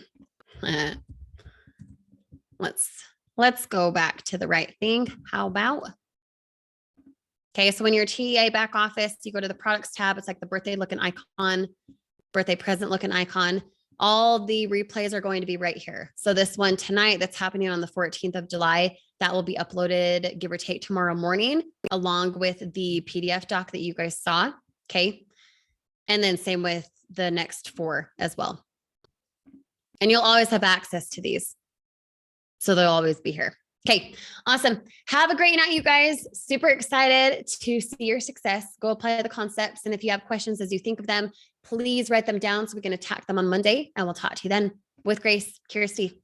Let's go back to the right thing. How about Okay. So when you're TA back office, you go to the products tab. It's like the birthday looking icon, birthday present looking icon. All the replays are going to be right here. So this one tonight that's happening on the 14th of July, that will be uploaded, give or take, tomorrow morning, along with the PDF doc that you guys saw. Okay. And then same with the next 4 as well. And you'll always have access to these. So they'll always be here. Okay, awesome. Have a great night, you guys. Super excited to see your success. Go apply the concepts. And if you have questions as you think of them, please write them down so we can attack them on Monday. And we'll talk to you then. With grace, Kirsty.